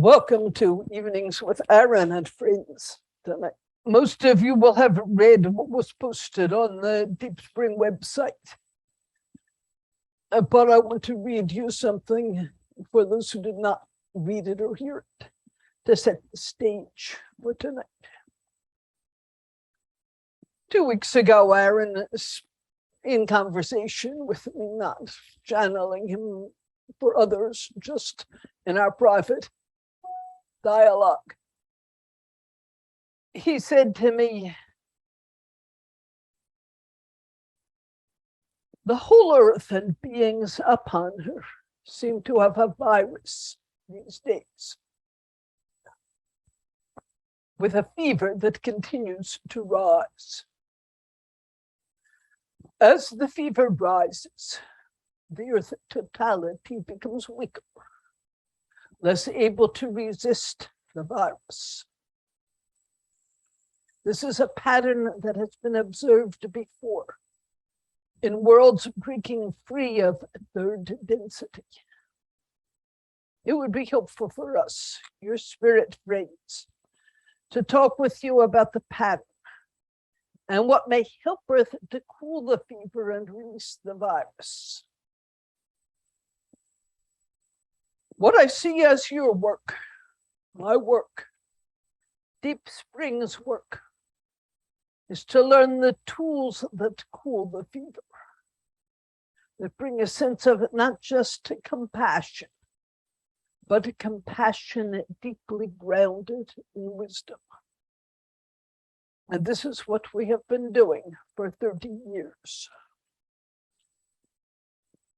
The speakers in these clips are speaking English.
Welcome to Evenings with Aaron and Friends tonight. Most of you will have read what was posted on the Deep Spring website. But I want to read you something for those who did not read it or hear it to set the stage for tonight. 2 weeks ago, Aaron, in conversation with me, not channeling him for others, just in our private dialogue, he said to me, the whole earth and beings upon her seem to have a virus these days, with a fever that continues to rise. As the fever rises, the earth totality becomes weaker, less able to resist the virus. This is a pattern that has been observed before in worlds breaking free of third density. It would be helpful for us, your spirit friends, to talk with you about the pattern and what may help Earth to cool the fever and release the virus. What I see as your work, my work, Deep Spring's work, is to learn the tools that cool the fever, that bring a sense of not just compassion, but a compassion deeply grounded in wisdom. And this is what we have been doing for 30 years.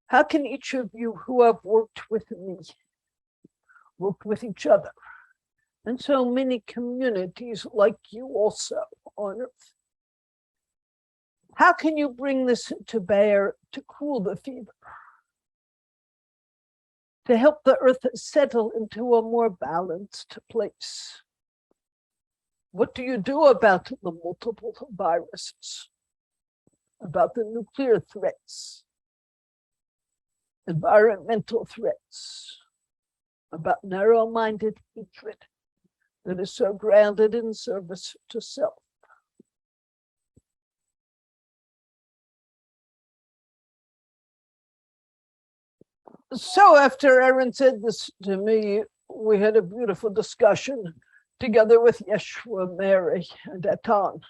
How can each of you who have worked with me, worked with each other, and so many communities like you also on Earth, how can you bring this to bear to cool the fever, to help the Earth settle into a more balanced place? What do you do about the multiple viruses, about the nuclear threats, environmental threats, about narrow-minded hatred that is so grounded in service to self? So after Aaron said this to me, we had a beautiful discussion together with Yeshua, Mary, and Atan,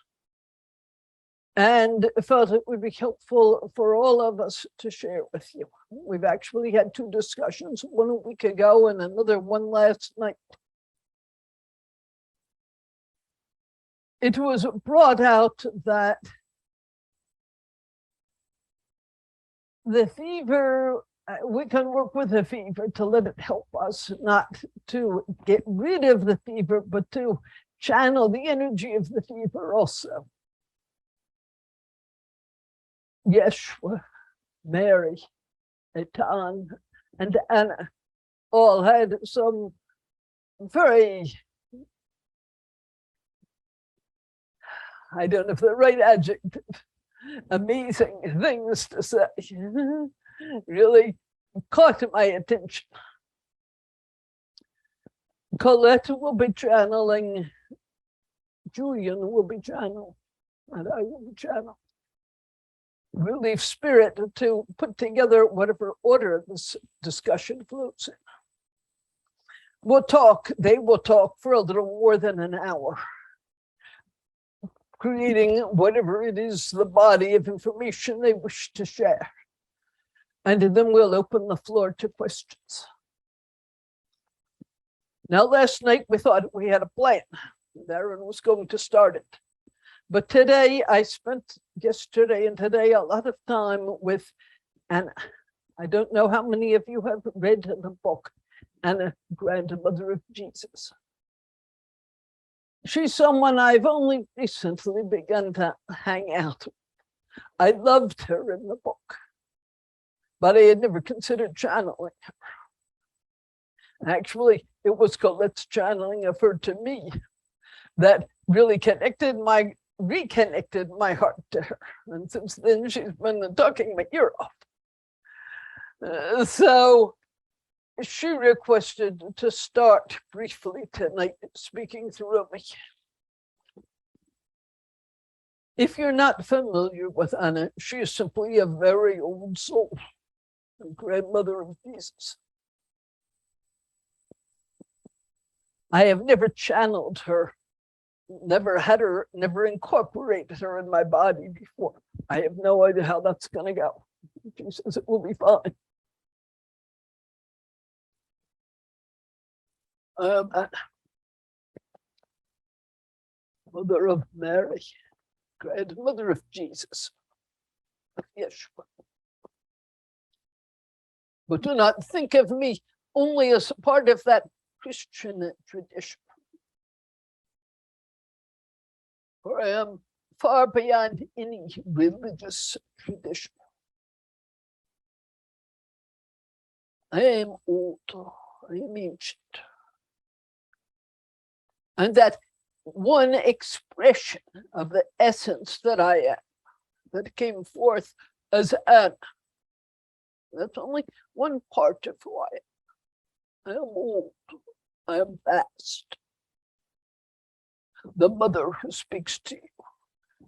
and felt it would be helpful for all of us to share with you. We've actually had 2 discussions, one a week ago and another one last night. It was brought out that the fever, we can work with the fever to let it help us, not to get rid of the fever, but to channel the energy of the fever also. Yeshua, Mary, Atan, and Anna all had some very, I don't know if the right adjective, amazing things to say. Really caught my attention. Colette will be channeling, Julian will be channeling, and I will be channeling. We'll leave spirit to put together whatever order this discussion flows in. They will talk for a little more than an hour, creating whatever it is, the body of information they wish to share. And then we'll open the floor to questions. Now, last night we thought we had a plan. Aaron was going to start it. But today, I spent yesterday and today a lot of time with Anna. I don't know how many of you have read the book, Anna, Grandmother of Jesus. She's someone I've only recently begun to hang out with. I loved her in the book, but I had never considered channeling her. Actually, it was Colette's channeling of her to me that really reconnected my heart to her. And since then, she's been talking my ear off. So she requested to start briefly tonight speaking through me. If you're not familiar with Anna, she is simply a very old soul, the grandmother of Jesus. I have never channeled her, never incorporated her in my body before. I have no idea how that's going to go. She says it will be fine. Mother of Mary, grandmother of Jesus, of Yeshua. But do not think of me only as part of that Christian tradition. For I am far beyond any religious tradition. I am old, I am ancient. And that one expression of the essence that I am, that came forth as Anna, that's only one part of who I am. I am old, I am vast. The mother who speaks to you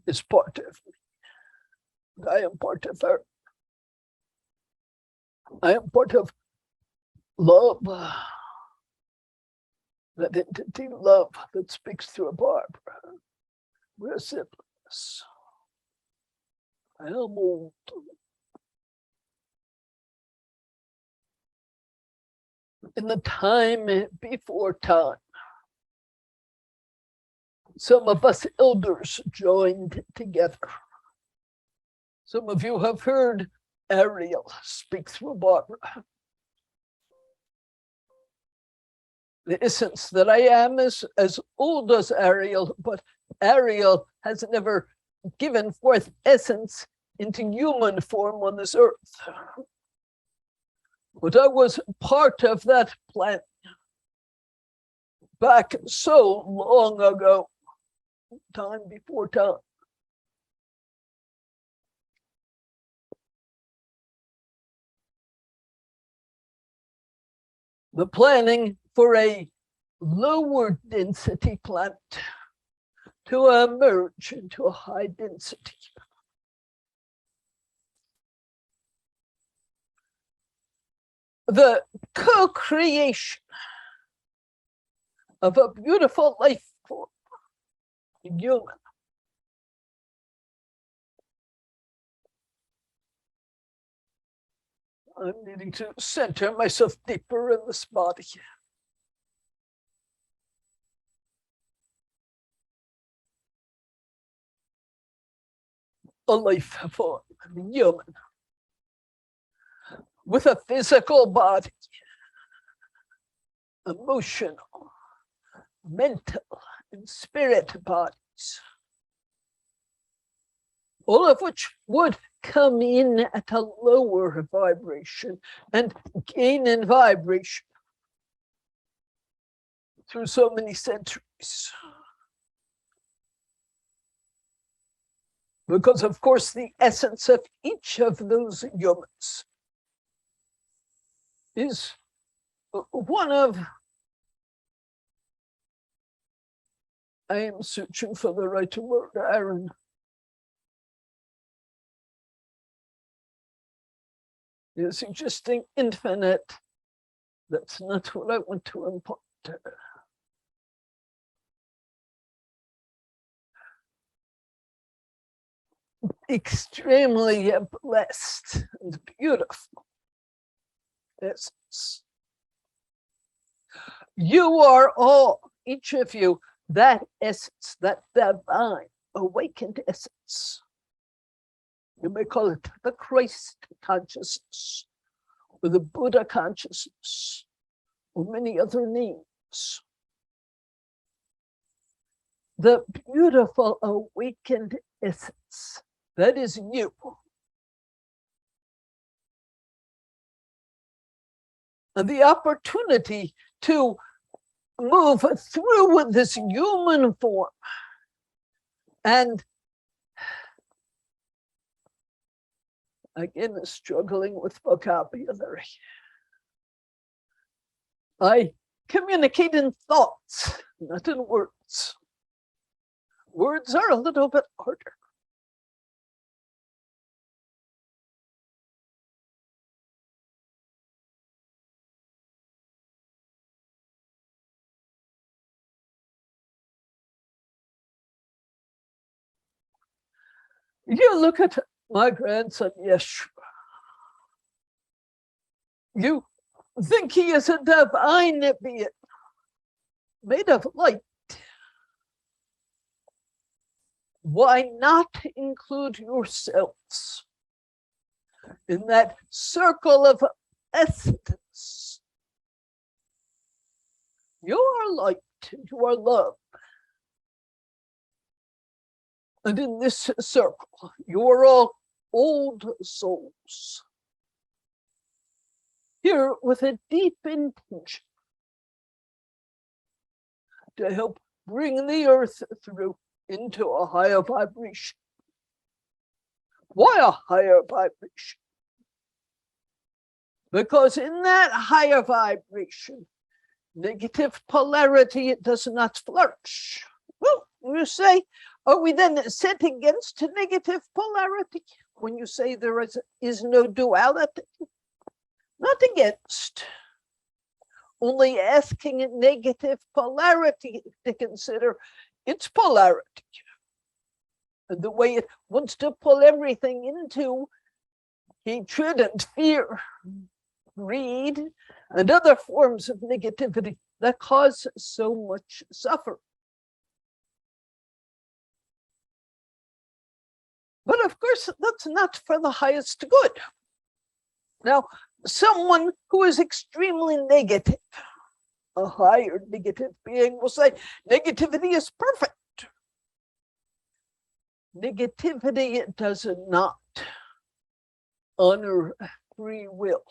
is part of me. I am part of her. I am part of love, that entity love that speaks through Barbara. We're siblings. I am old. In the time before time, some of us elders joined together. Some of you have heard Ariel speak through Barbara. The essence that I am is as old as Ariel, but Ariel has never given forth essence into human form on this earth. But I was part of that plan back so long ago, time before time. The planning for a lower density planet to emerge into a high density. The co-creation of a beautiful life form, human. I'm needing to center myself deeper in this body. A life form, human, with a physical body, emotional, mental, and spirit bodies, all of which would come in at a lower vibration and gain in vibration through so many centuries. Because, of course, the essence of each of those humans is one of, I am searching for the right word, Aaron. You're suggesting infinite. That's not what I want to impart. Extremely blessed and beautiful essence. You are all, each of you, that essence, that divine awakened essence. You may call it the Christ consciousness, or the Buddha consciousness, or many other names. The beautiful awakened essence, that is you. And the opportunity to move through with this human form and again struggling with vocabulary. I communicate in thoughts, not in words. Words are a little bit harder. You look at my grandson, Yeshua. You think he is a divine being made of light. Why not include yourselves in that circle of essence? You are light, you are love. And in this circle, you are all old souls. Here with a deep intention to help bring the earth through into a higher vibration. Why a higher vibration? Because in that higher vibration, negative polarity, it does not flourish. Well, you say, are we then set against negative polarity? When you say there is no duality? Not against. Only asking negative polarity to consider its polarity. And the way it wants to pull everything into hatred and fear, greed, and other forms of negativity that cause so much suffering. But of course, that's not for the highest good. Now, someone who is extremely negative, a higher negative being, will say, negativity is perfect. Negativity does not honor free will.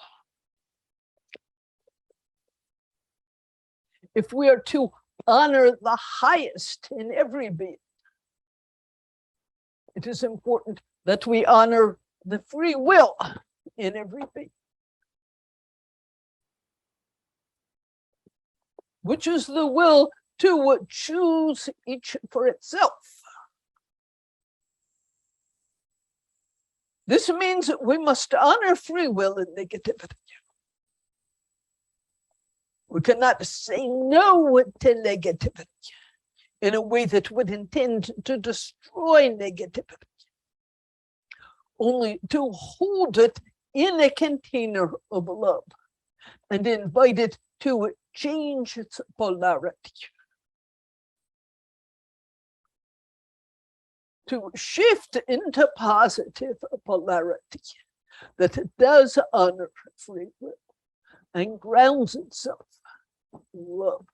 If we are to honor the highest in every being, it is important that we honor the free will in every being, which is the will to choose each for itself. This means that we must honor free will in negativity. We cannot say no to negativity in a way that would intend to destroy negativity, only to hold it in a container of love and invite it to change its polarity, to shift into positive polarity that does honor free will and grounds itself in love.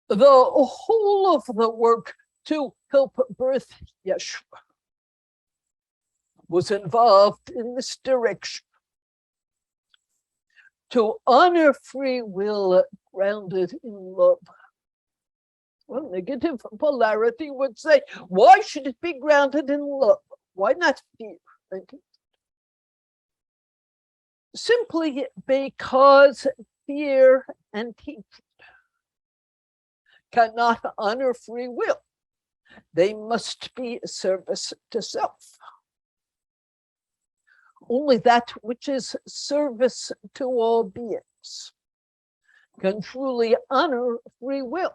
The whole of the work to help birth Yeshua was involved in this direction, to honor free will grounded in love. Well, negative polarity would say, why should it be grounded in love? Why not fear? Simply because fear and hatred cannot honor free will. They must be service to self. Only that which is service to all beings can truly honor free will.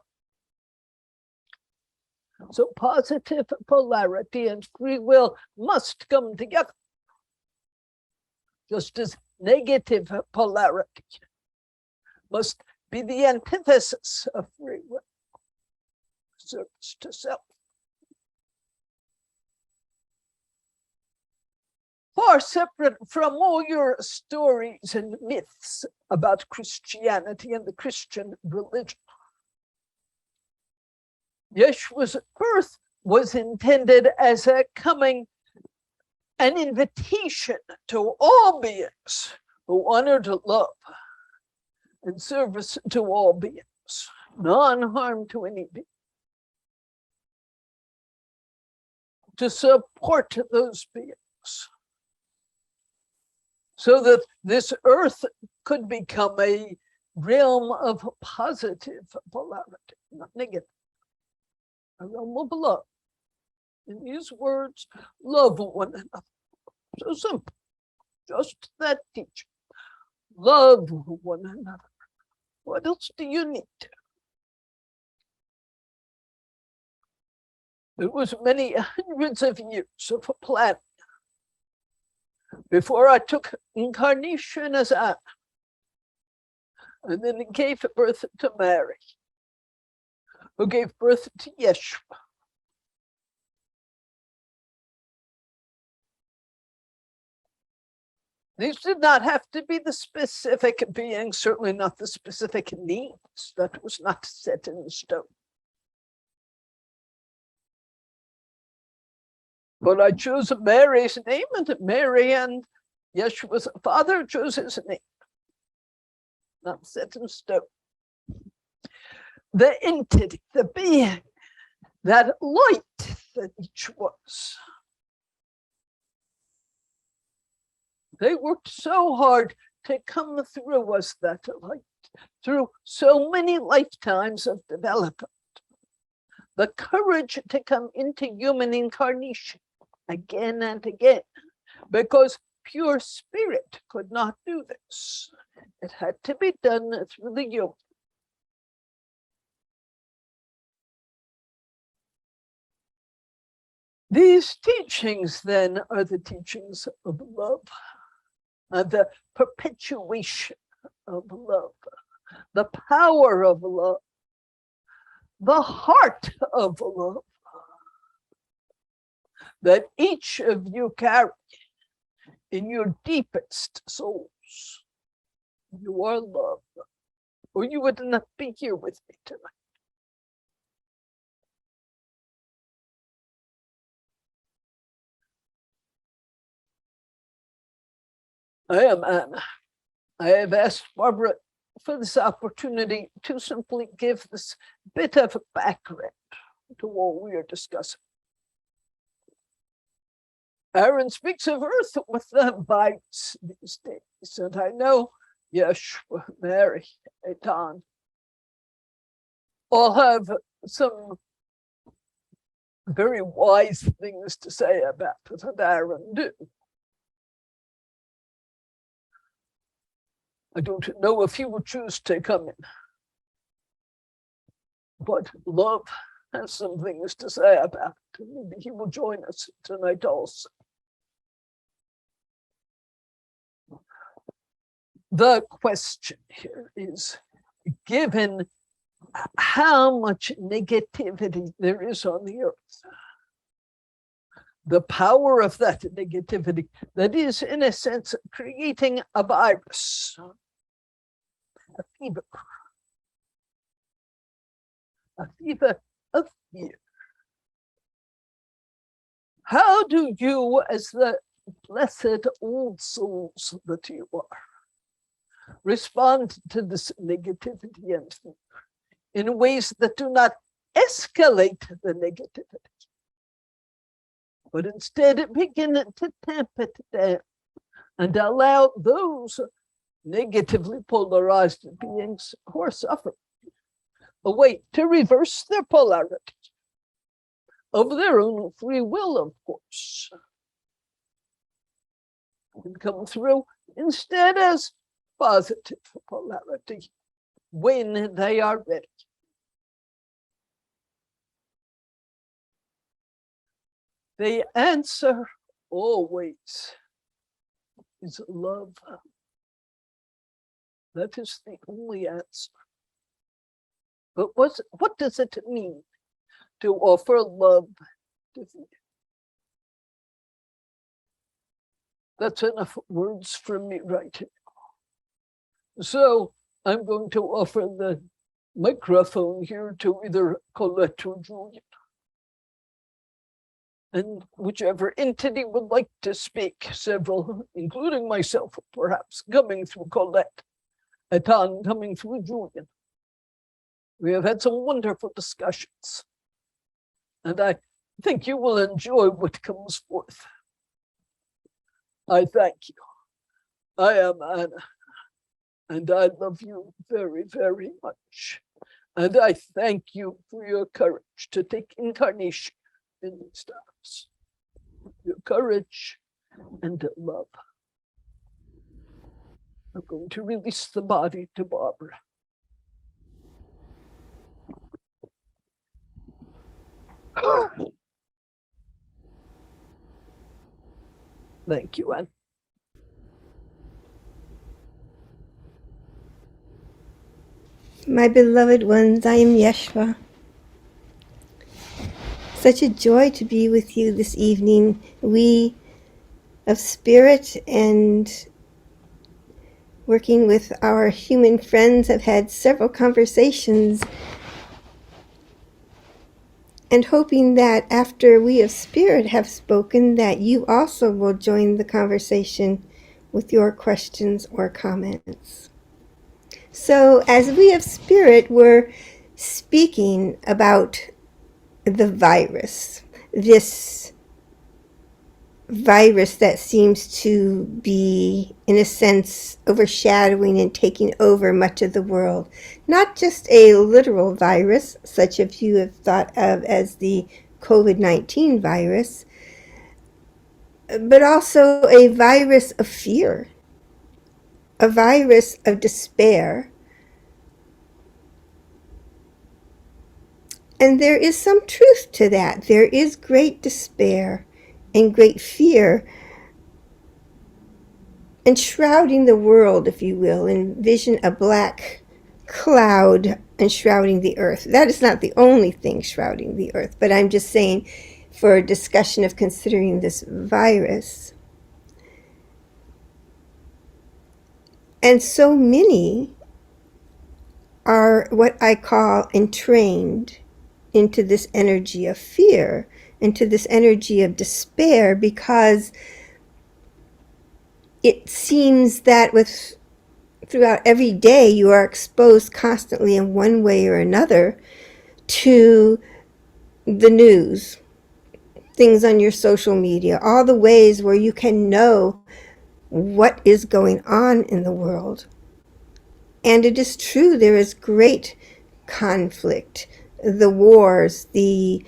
So positive polarity and free will must come together, just as negative polarity must be the antithesis of free will, service to self. Far separate from all your stories and myths about Christianity and the Christian religion, Yeshua's birth was intended as a coming, an invitation to all beings who honored love and service to all beings, non-harm to any being, to support those beings so that this earth could become a realm of positive polarity, not negative, a realm of love. In these words, love one another. So simple, just that teaching. Love one another. What else do you need? It was many hundreds of years of planning before I took incarnation as Anna, and then gave birth to Mary, who gave birth to Yeshua. These did not have to be the specific beings, certainly not the specific needs. That was not set in stone. But I chose Mary's name, and Mary and Yeshua's father chose his name. Not set in stone. The entity, the being, that light that each was. They worked so hard to come through us, that light, through so many lifetimes of development. The courage to come into human incarnation again and again, because pure spirit could not do this. It had to be done through the human. These teachings then are the teachings of love, and the perpetuation of love, the power of love, the heart of love that each of you carry in your deepest souls. You are love, or you would not be here with me tonight. I am Anna. I have asked Barbara for this opportunity to simply give this bit of background to what we are discussing. Aaron speaks of Earth with the bites these days, and I know Yeshua, Mary, Etan all have some very wise things to say about what Aaron do. I don't know if he will choose to come in, but love has some things to say about it. Maybe he will join us tonight also. The question here is, given how much negativity there is on the earth, the power of that negativity that is, in a sense, creating a virus, a fever of fear. How do you, as the blessed old souls that you are, respond to this negativity and fear in ways that do not escalate the negativity, but instead begin to tamp it down and allow those negatively polarized beings who are suffering a way to reverse their polarity of their own free will, of course, and come through instead as positive polarity when they are ready. The answer always is love. That is the only answer. But what does it mean to offer love to fear? That's enough words from me right here. So I'm going to offer the microphone here to either Colette or Julian. And whichever entity would like to speak, several, including myself, perhaps, coming through Colette, Etan coming through Julian. We have had some wonderful discussions, and I think you will enjoy what comes forth. I thank you. I am Anna, and I love you very, very much. And I thank you for your courage to take incarnation in these times. Your courage and love. I'm going to release the body to Barbara. Thank you, Anne. My beloved ones, I am Yeshua. Such a joy to be with you this evening. We of spirit and working with our human friends have had several conversations, and hoping that after we of spirit have spoken, that you also will join the conversation with your questions or comments. So as we of spirit were speaking about the virus, this virus that seems to be, in a sense, overshadowing and taking over much of the world. Not just a literal virus, such as you have thought of as the COVID-19 virus, but also a virus of fear, a virus of despair. And there is some truth to that. There is great despair and great fear enshrouding the world, if you will. Envision a black cloud enshrouding the earth. That is not the only thing shrouding the earth, but I'm just saying for a discussion of considering this virus. And so many are what I call entrained into this energy of fear, into this energy of despair, because it seems that throughout every day you are exposed constantly in one way or another to the news, things on your social media, all the ways where you can know what is going on in the world. And it is true, there is great conflict, the wars, the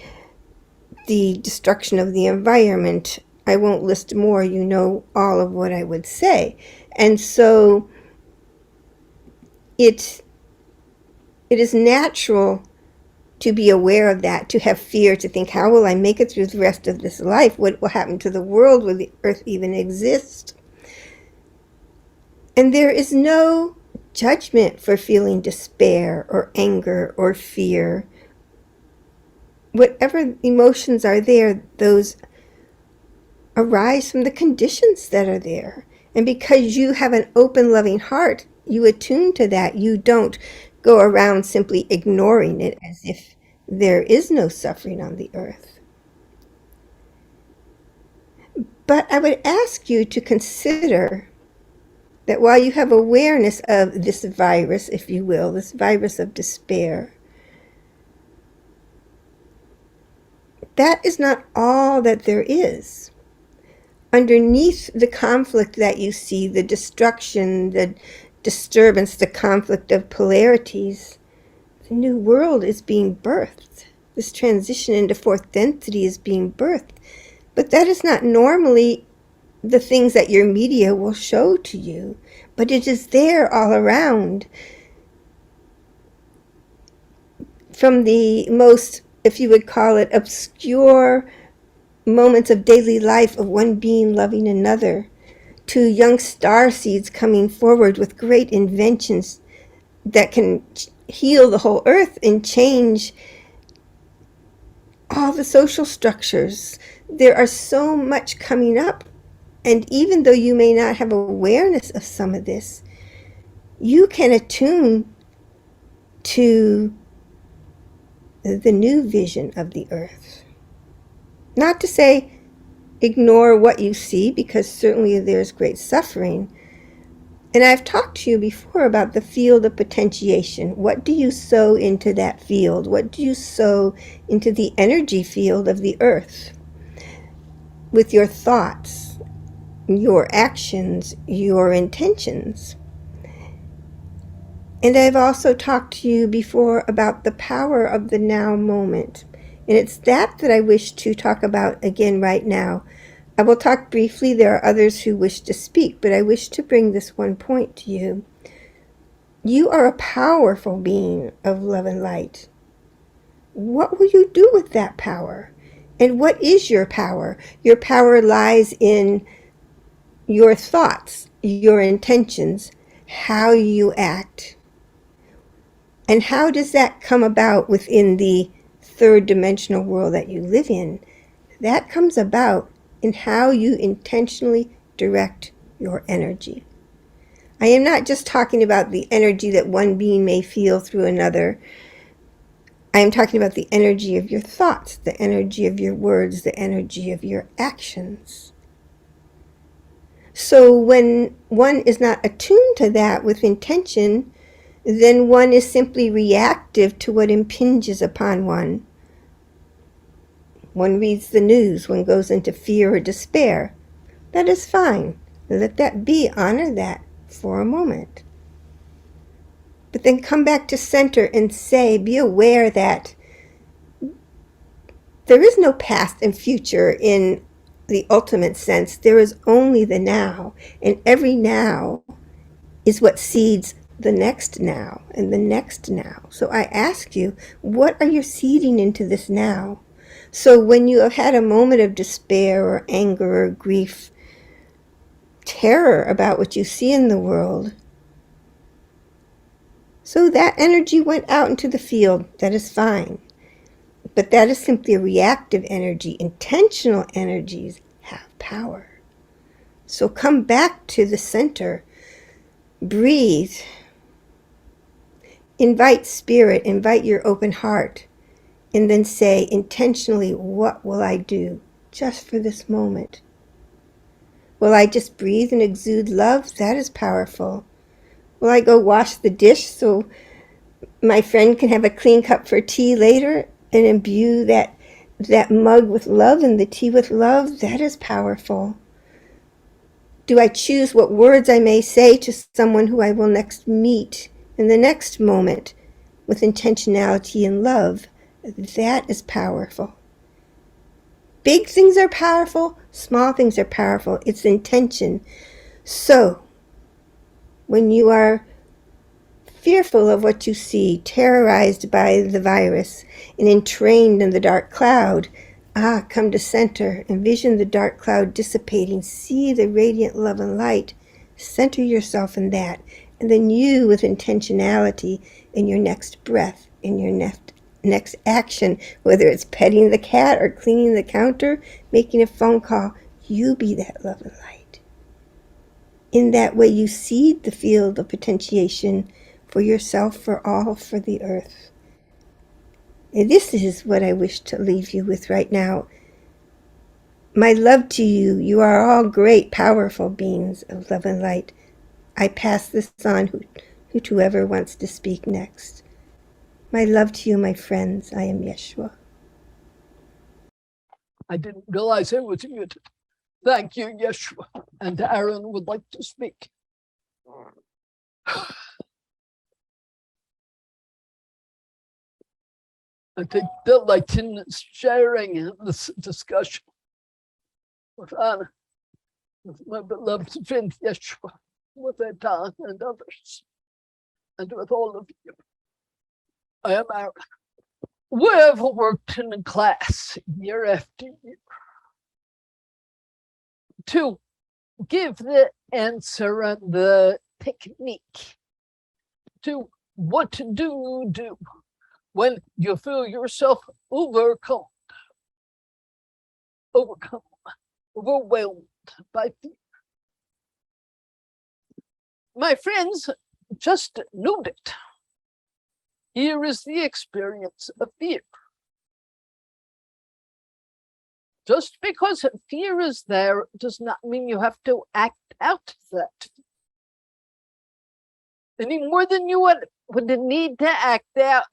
destruction of the environment. I won't list more, you know all of what I would say. And so it is natural to be aware of that, to have fear, to think, how will I make it through the rest of this life? What will happen to the world? Will the earth even exist? And there is no judgment for feeling despair or anger or fear. Whatever emotions are there, those arise from the conditions that are there. And because you have an open, loving heart, you attune to that. You don't go around simply ignoring it as if there is no suffering on the earth. But I would ask you to consider that while you have awareness of this virus, if you will, this virus of despair, that is not all that there is. Underneath the conflict that you see, the destruction, the disturbance, the conflict of polarities, the new world is being birthed. This transition into fourth density is being birthed. But that is not normally the things that your media will show to you, but it is there all around. From the most, if you would call it, obscure moments of daily life of one being loving another, to young star seeds coming forward with great inventions that can heal the whole earth and change all the social structures. There are so much coming up. And even though you may not have awareness of some of this, you can attune to the new vision of the earth. Not to say ignore what you see, because certainly there's great suffering. And I've talked to you before about the field of potentiation. What do you sow into that field? What do you sow into the energy field of the earth with your thoughts? your actions, your intentions. And I've also talked to you before about the power of the now moment. And it's that I wish to talk about again right now. I will talk briefly. There are others who wish to speak, but I wish to bring this one point to you. You are a powerful being of love and light. What will you do with that power? And what is your power? Your power lies in your thoughts, your intentions, how you act. And how does that come about within the third dimensional world that you live in? That comes about in how you intentionally direct your energy. I am not just talking about the energy that one being may feel through another. I am talking about the energy of your thoughts, the energy of your words, the energy of your actions. So when one is not attuned to that with intention, then one is simply reactive to what impinges upon one. One reads the news, one goes into fear or despair. That is fine. Let that be. Honor that for a moment. But then come back to center and say, be aware that there is no past and future in the ultimate sense. There is only the now. And every now is what seeds the next now and the next now. So I ask you, what are you seeding into this now? So when you have had a moment of despair or anger or grief, terror about what you see in the world, so that energy went out into the field, that is fine. But that is simply a reactive energy. Intentional energies have power. So come back to the center. Breathe. Invite spirit, invite your open heart, and then say intentionally, what will I do just for this moment? Will I just breathe and exude love? That is powerful. Will I go wash the dish so my friend can have a clean cup for tea later and imbue that mug with love and the tea with love? That is powerful. Do I choose what words I may say to someone who I will next meet in the next moment with intentionality and love? That is powerful. Big things are powerful, small things are powerful. It's intention. So, when you are fearful of what you see, terrorized by the virus, and entrained in the dark cloud, come to center, envision the dark cloud dissipating, see the radiant love and light, center yourself in that, and then you, with intentionality, in your next breath, in your next action, whether it's petting the cat or cleaning the counter, making a phone call, you be that love and light. In that way, you seed the field of potentiation for yourself, for all, for the earth. And this is what I wish to leave you with right now. My love to you. You are all great, powerful beings of love and light. I pass this on to whoever wants to speak next. My love to you, my friends. I am Yeshua. I didn't realize I was muted. Thank you, Yeshua. And Aaron would like to speak. I take delight in sharing this discussion with Anna, with my beloved friend Yeshua, with Etan and others, and with all of you. I am Aaron. We have worked in class year after year to give the answer and the technique to what to do when you feel yourself overwhelmed by fear. My friends just noted. Here is the experience of fear. Just because fear is there does not mean you have to act out that. Any more than you would need to act out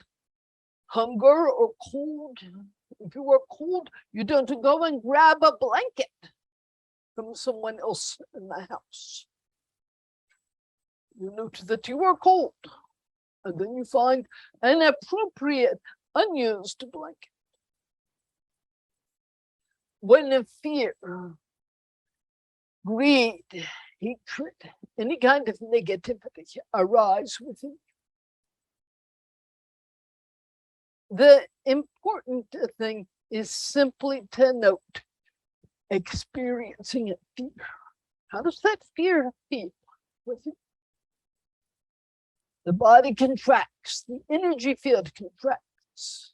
hunger or cold. If you are cold, you don't go and grab a blanket. from someone else in the house. You note that you are cold, and then you find an appropriate unused blanket. When fear, greed, hatred, any kind of negativity arise within you, the important thing is simply to note experiencing fear. How does that fear feel with you? The body contracts, the energy field contracts,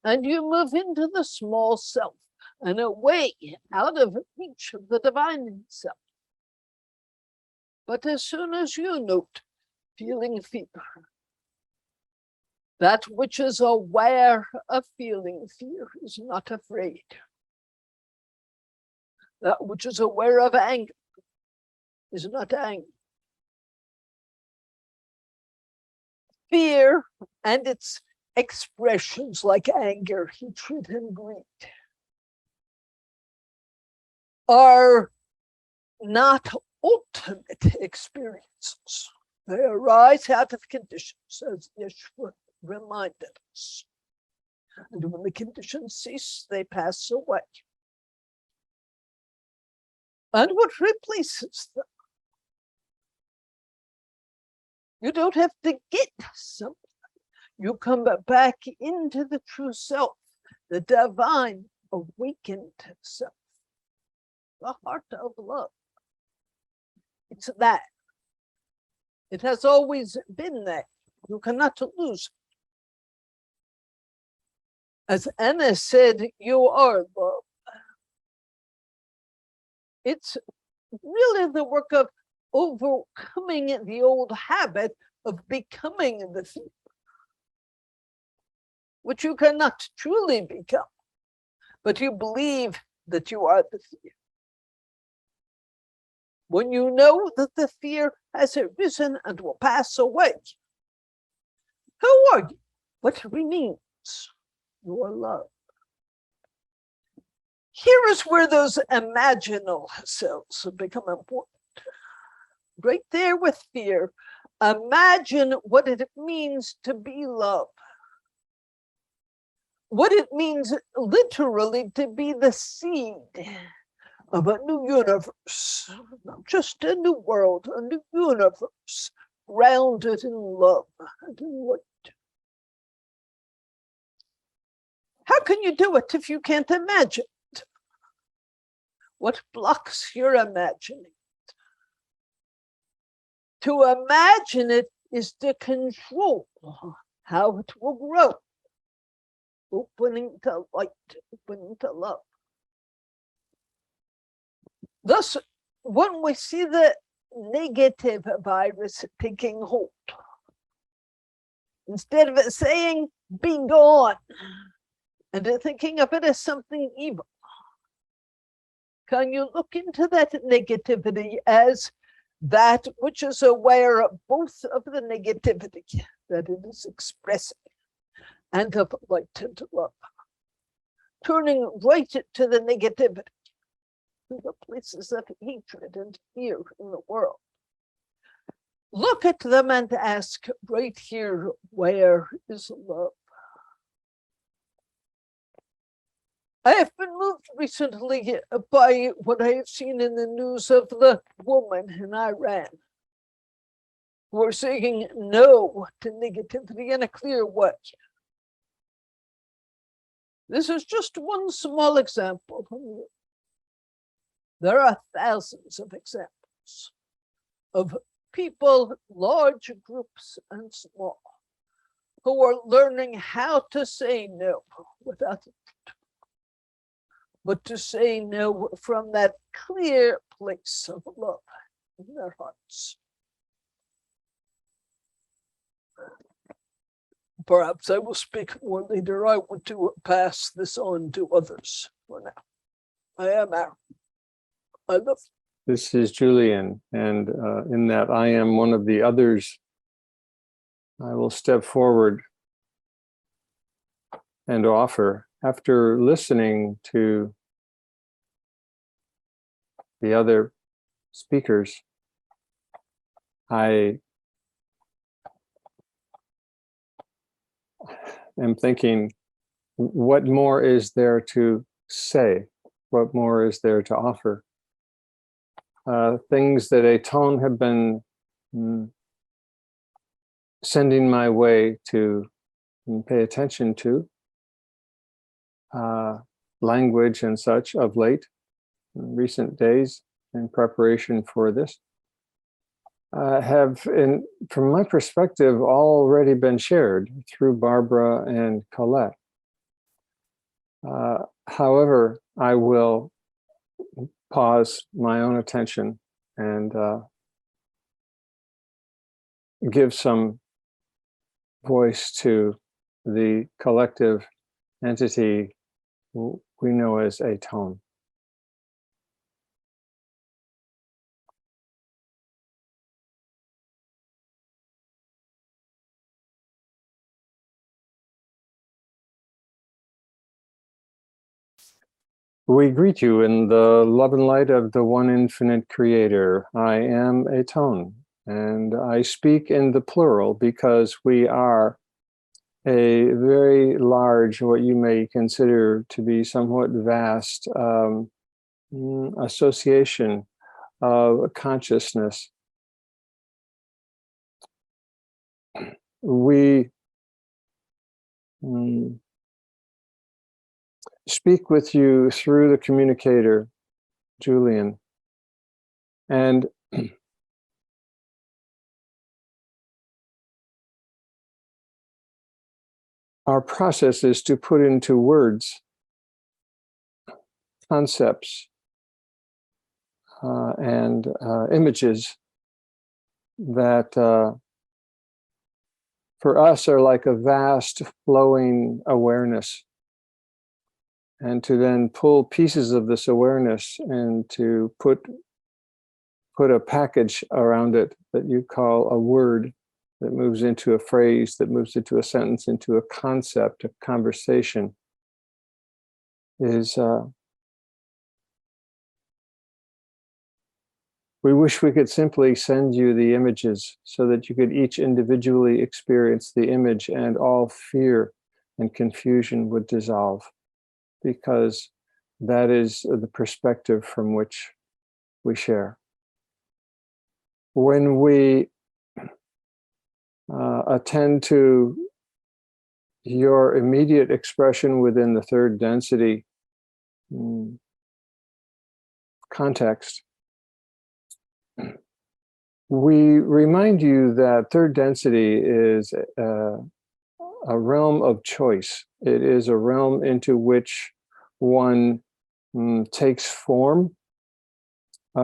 and you move into the small self and away out of reach of the divine self. But as soon as you note feeling fear, that which is aware of feeling fear is not afraid. That which is aware of anger is not angry. Fear and its expressions like anger, hatred, and greed are not ultimate experiences. They arise out of conditions, as Yeshua reminded us. And when the conditions cease, they pass away. And what replaces them? You don't have to get something. You come back into the true self, the divine awakened self, the heart of love. It's that. It has always been that. You cannot lose. As Anna said, you are love. It's really the work of overcoming the old habit of becoming the fear, which you cannot truly become, but you believe that you are the fear. When you know that the fear has arisen and will pass away, who are you? What remains? You are love. Here is where those imaginal selves become important. Right there with fear, imagine what it means to be love. What it means literally to be the seed of a new universe, not just a new world, a new universe, grounded in love and in light. How can you do it if you can't imagine it? What blocks your imagining it? To imagine it is to control how it will grow, opening to light, opening to love. Thus, when we see the negative virus taking hold, instead of it saying, be gone, and thinking of it as something evil, can you look into that negativity as that which is aware of both of the negativity that it is expressing and of light and love, turning right to the negativity, to the places of hatred and fear in the world. Look at them and ask, right here, where is love? I have been moved recently by what I have seen in the news of the woman in Iran who are saying no to negativity in a clear way. This is just one small example. There are thousands of examples of people, large groups and small, who are learning how to say no without it, but to say no from that clear place of love in their hearts. Perhaps I will speak more later. I want to pass this on to others for now. I am Aaron. I love you. This is Julian, and in that I am one of the others, I will step forward and offer, after listening to the other speakers, I am thinking, what more is there to say? What more is there to offer? Things that a tone have been sending my way to pay attention to, language and such of late, in recent days, in preparation for this, have, from my perspective, already been shared through Barbara and Colette. However, I will pause my own attention and give some voice to the collective entity we know as a tone. We greet you in the love and light of the one infinite creator. I am a tone, and I speak in the plural because we are a very large, what you may consider to be somewhat vast association of consciousness. We speak with you through the communicator, Julian, and our process is to put into words concepts and images that for us are like a vast flowing awareness, and to then pull pieces of this awareness and to put a package around it that you call a word, that moves into a phrase, that moves into a sentence, into a concept, a conversation, is we wish we could simply send you the images so that you could each individually experience the image and all fear and confusion would dissolve, because that is the perspective from which we share. When we attend to your immediate expression within the third density context, we remind you that third density is a realm of choice. It is a realm into which one takes form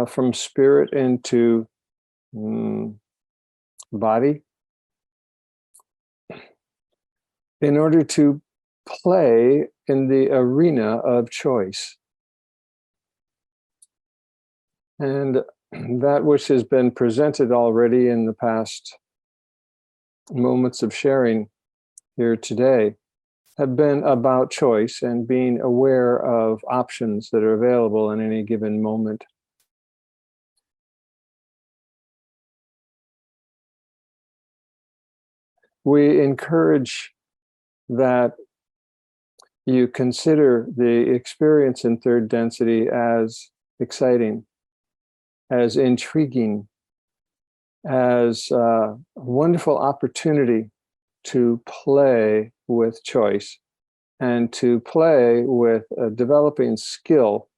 from spirit into body in order to play in the arena of choice. And that which has been presented already in the past moments of sharing here today have been about choice and being aware of options that are available in any given moment. We encourage that you consider the experience in third density as exciting, as intriguing, as a wonderful opportunity to play with choice and to play with developing skill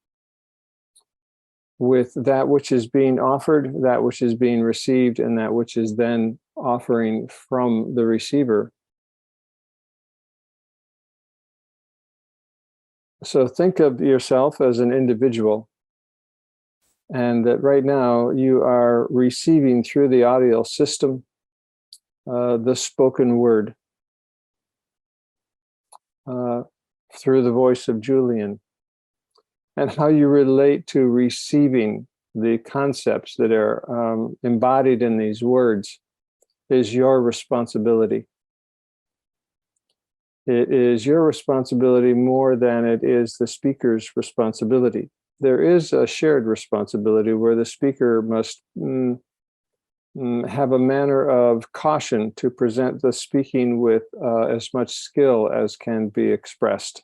with that which is being offered, that which is being received, and that which is then offering from the receiver. So think of yourself as an individual, and that right now you are receiving through the audio system the spoken word through the voice of Julian, and how you relate to receiving the concepts that are embodied in these words is your responsibility. It is your responsibility more than it is the speaker's responsibility. there is a shared responsibility where the speaker must have a manner of caution to present the speaking with as much skill as can be expressed.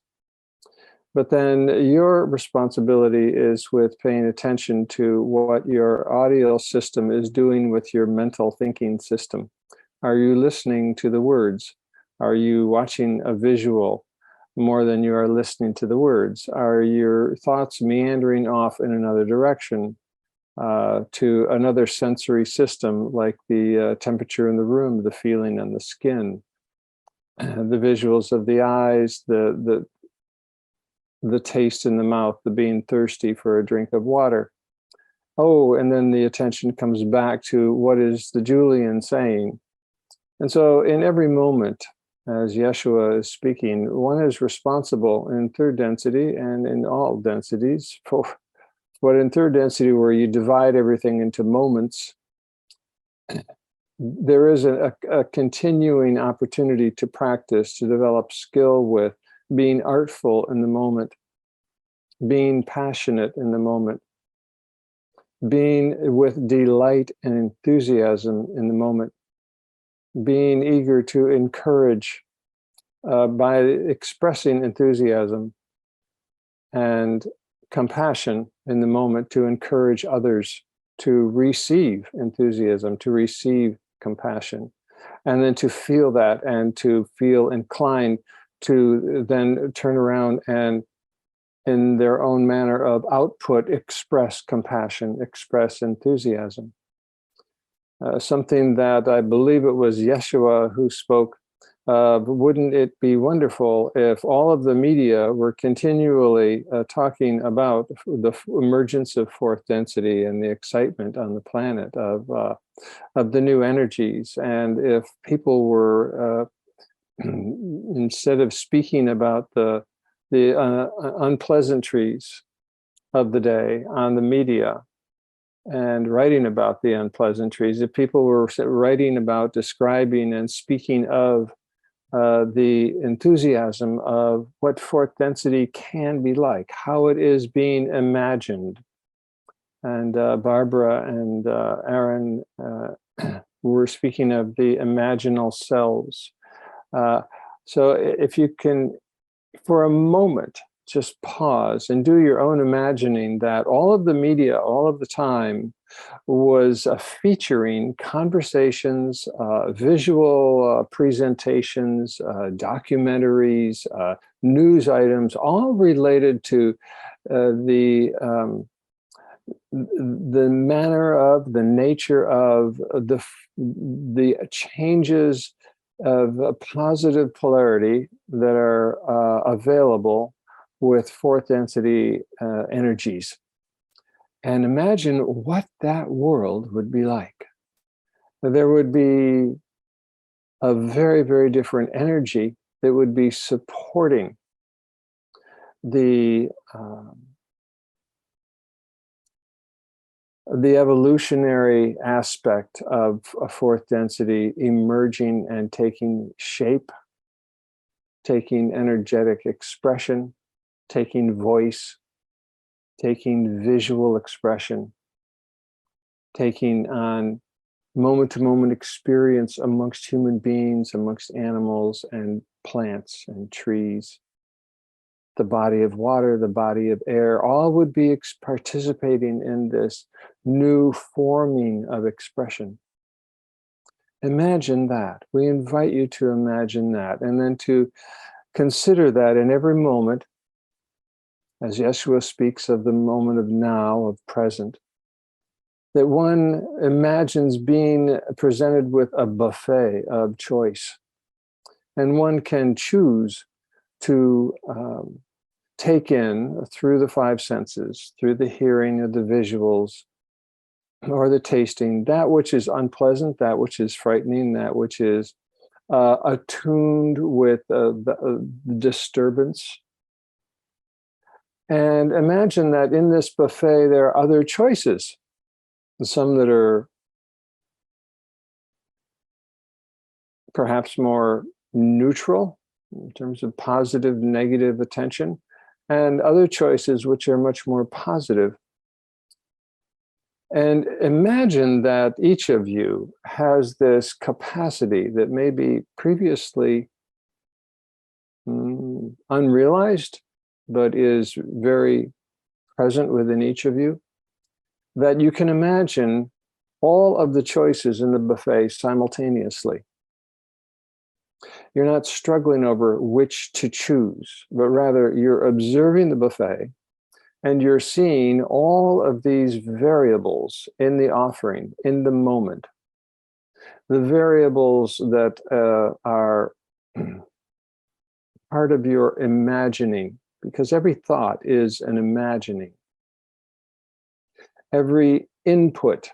But then your responsibility is with paying attention to what your audio system is doing with your mental thinking system. Are you listening to the words? Are you watching a visual more than you are listening to the words? Are your thoughts meandering off in another direction to another sensory system, like the temperature in the room, the feeling on the skin, the visuals of the eyes, the taste in the mouth, the being thirsty for a drink of water? Oh, and then the attention comes back to what is the Julian saying? And so in every moment, as Yeshua is speaking, one is responsible in third density and in all densities for, but in third density, where you divide everything into moments, there is a continuing opportunity to practice, to develop skill with being artful in the moment, being passionate in the moment, being with delight and enthusiasm in the moment, being eager to encourage by expressing enthusiasm and compassion in the moment, to encourage others to receive enthusiasm, to receive compassion, and then to feel that and to feel inclined to then turn around and in their own manner of output express compassion, express enthusiasm. Something that I believe it was Yeshua who spoke, wouldn't it be wonderful if all of the media were continually talking about the emergence of fourth density and the excitement on the planet of the new energies, and if people were instead of speaking about the unpleasantries of the day on the media and writing about the unpleasantries, if people were writing about, describing, and speaking of the enthusiasm of what fourth density can be like, how it is being imagined. And Barbara and Aaron were speaking of the imaginal selves. So if you can, for a moment, just pause and do your own imagining that all of the media, all of the time, was featuring conversations, visual presentations, documentaries, news items, all related to the manner of, the nature of the changes of positive polarity that are available with fourth density energies. And imagine what that world would be like. There would be a very, very different energy that would be supporting the evolutionary aspect of a fourth density emerging and taking shape, taking energetic expression, taking voice, taking visual expression, taking on moment-to-moment experience amongst human beings, amongst animals and plants and trees. The body of water, the body of air, all would be participating in this new forming of expression. Imagine that. We invite you to imagine that, and then to consider that in every moment, as Yeshua speaks of the moment of now, of present, that one imagines being presented with a buffet of choice, and one can choose to take in through the five senses, through the hearing of the visuals or the tasting, that which is unpleasant, that which is frightening, that which is attuned with the disturbance. And imagine that in this buffet, there are other choices, some that are perhaps more neutral in terms of positive, negative attention, and other choices which are much more positive. And imagine that each of you has this capacity that may be previously unrealized, but is very present within each of you, that you can imagine all of the choices in the buffet simultaneously. You're not struggling over which to choose, but rather you're observing the buffet and you're seeing all of these variables in the offering, in the moment. The variables that are part of your imagining, because every thought is an imagining. Every input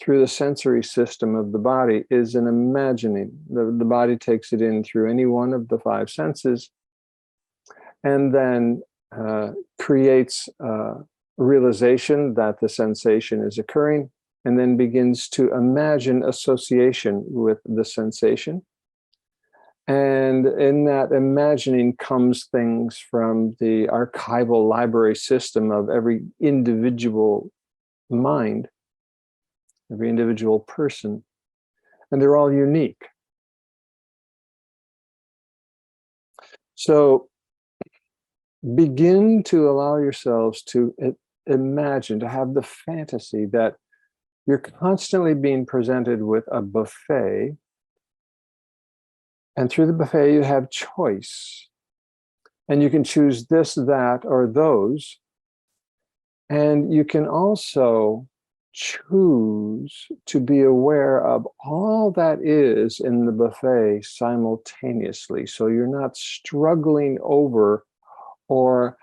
through the sensory system of the body is an imagining. The body takes it in through any one of the five senses and then creates a realization that the sensation is occurring and then begins to imagine association with the sensation. And in that imagining comes things from the archival library system of every individual mind, every individual person, and they're all unique. So begin to allow yourselves to imagine, to have the fantasy that you're constantly being presented with a buffet, and through the buffet you have choice, and you can choose this, that, or those, and you can also choose to be aware of all that is in the buffet simultaneously. So you're not struggling over or,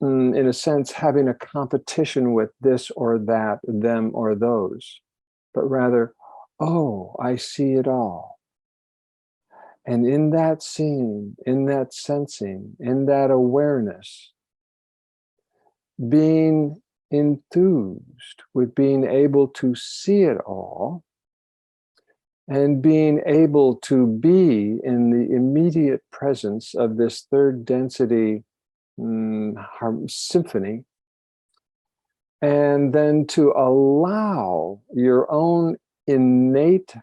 in a sense, having a competition with this or that, them or those, but rather, oh, I see it all. And in that seeing, in that sensing, in that awareness, being enthused with being able to see it all and being able to be in the immediate presence of this third density symphony, and then to allow your own innate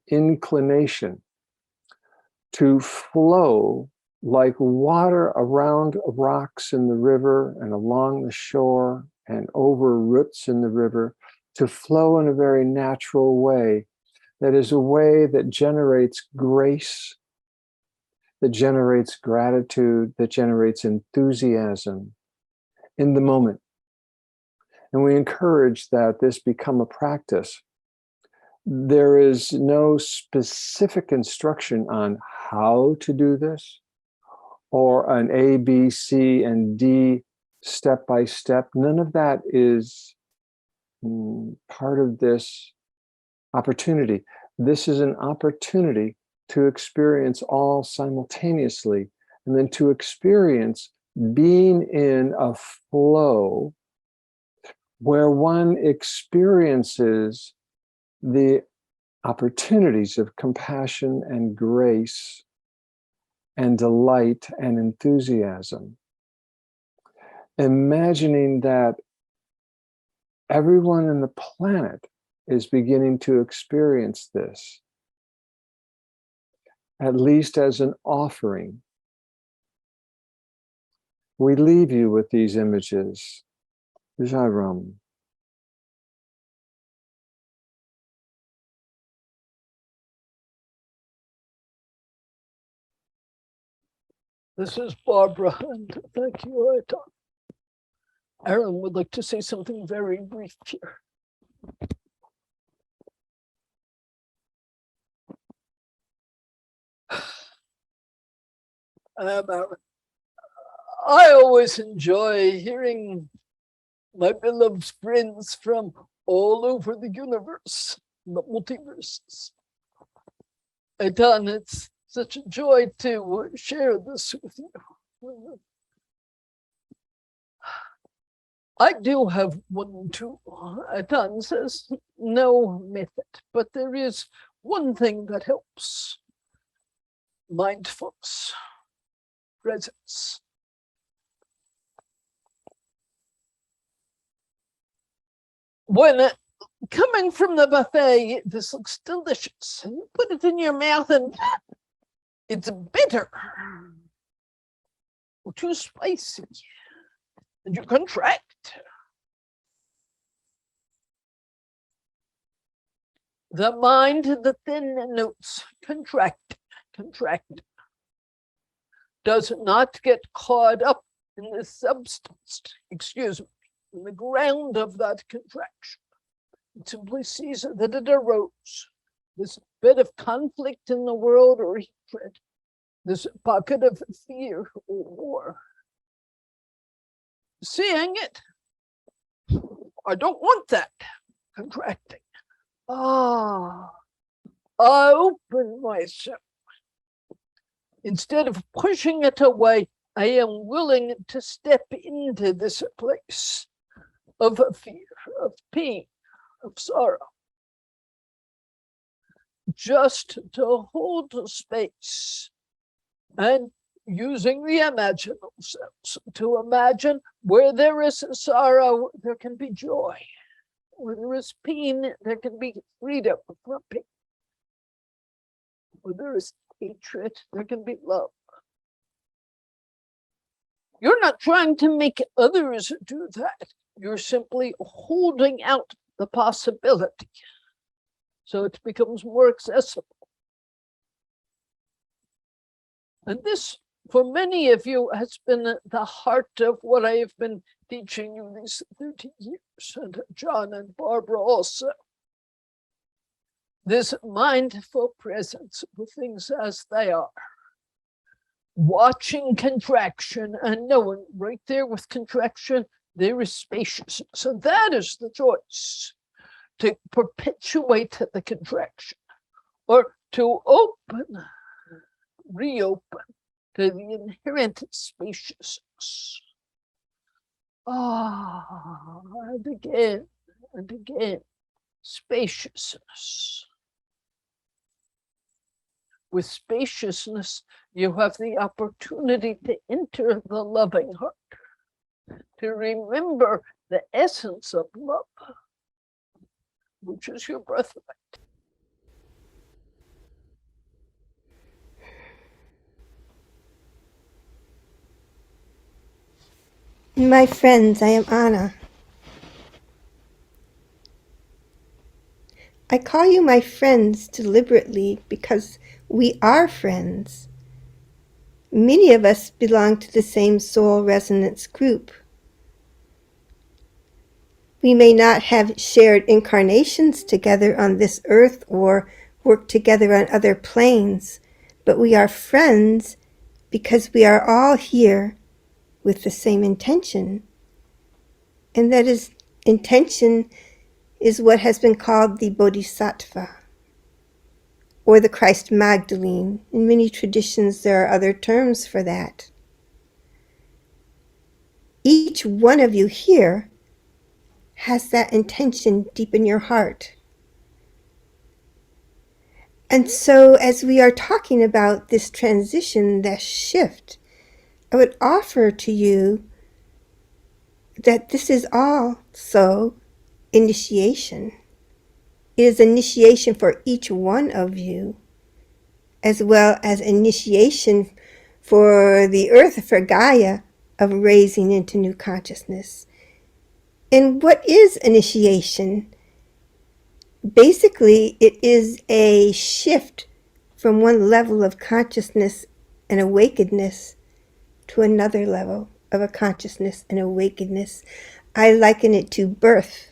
inclination to flow like water around rocks in the river and along the shore and over roots in the river, to flow in a very natural way, that is a way that generates grace, that generates gratitude, that generates enthusiasm in the moment. And we encourage that this become a practice. There is no specific instruction on how to do this, or an A, B, C, and D step by step. None of that is part of this opportunity. This is an opportunity to experience all simultaneously, and then to experience being in a flow where one experiences the opportunities of compassion and grace and delight and enthusiasm. Imagining that everyone on the planet is beginning to experience this, at least as an offering. We leave you with these images. Jairam. This is Barbara, and thank you, Aita. Aaron would like to say something very brief here. Aaron. I always enjoy hearing my beloved friends from all over the universe, the multiverses. Aitan, it's such a joy to share this with you. I do have one tool. Aitan says no method, but there is one thing that helps. Mindfulness, presence. when coming from the buffet, this looks delicious. And you put it in your mouth and it's bitter or too spicy. And you contract. The mind, the thin notes, contract. Does not get caught up in the substance, in the ground of that contraction. It simply sees that it arose. This bit of conflict in the world or hatred, this pocket of fear or war. Seeing it, I don't want that, contracting. I open myself. Instead of pushing it away, I am willing to step into this place of fear, of pain, of sorrow. Just to hold a space and using the imaginal sense to imagine where there is sorrow, there can be joy. Where there is pain, there can be freedom from pain. Where there is hatred, there can be love. You're not trying to make others do that. You're simply holding out the possibility so it becomes more accessible. And this, for many of you, has been the heart of what I have been teaching you these 30 years, and John and Barbara also. This mindful presence with things as they are. Watching contraction and knowing right there with contraction, there is spaciousness. So that is the choice, to perpetuate the contraction or to reopen to the inherent spaciousness. And again, spaciousness. With spaciousness, you have the opportunity to enter the loving heart, to remember the essence of love, which is your birthright. My friends, I am Anna. I call you my friends deliberately because we are friends. Many of us belong to the same soul resonance group. We may not have shared incarnations together on this earth or worked together on other planes, but we are friends because we are all here with the same intention. And that is, intention is what has been called the Bodhisattva, or the Christ Magdalene. In many traditions, there are other terms for that. Each one of you here has that intention deep in your heart. And so as we are talking about this transition, this shift, I would offer to you that this is also initiation. It is initiation for each one of you, as well as initiation for the earth, for Gaia, of raising into new consciousness. And what is initiation? Basically, it is a shift from one level of consciousness and awakenedness to another level of a consciousness and awakenedness. I liken it to birth.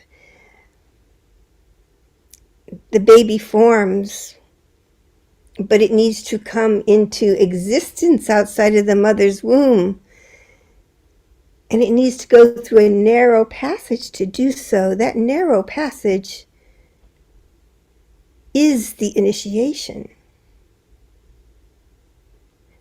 The baby forms, but it needs to come into existence outside of the mother's womb. And it needs to go through a narrow passage to do so. That narrow passage is the initiation.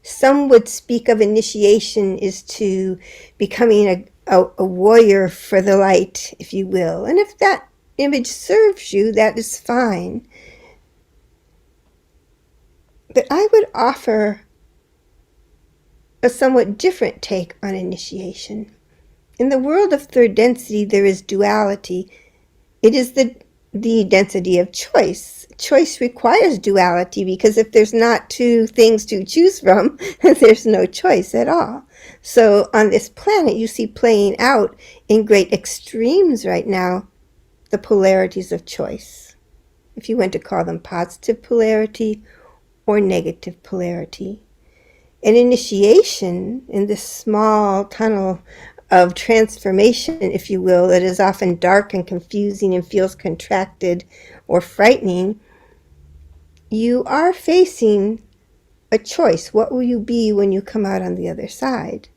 Some would speak of initiation as to becoming a warrior for the light, if you will. And if that image serves you, that is fine. But I would offer a somewhat different take on initiation. In the world of third density, there is duality. It is the density of choice. Choice requires duality, because if there's not two things to choose from, there's no choice at all. So on this planet, you see playing out in great extremes right now the polarities of choice. If you want to call them positive polarity or negative polarity. An initiation in this small tunnel of transformation, if you will, that is often dark and confusing and feels contracted or frightening, you are facing a choice. What will you be when you come out on the other side?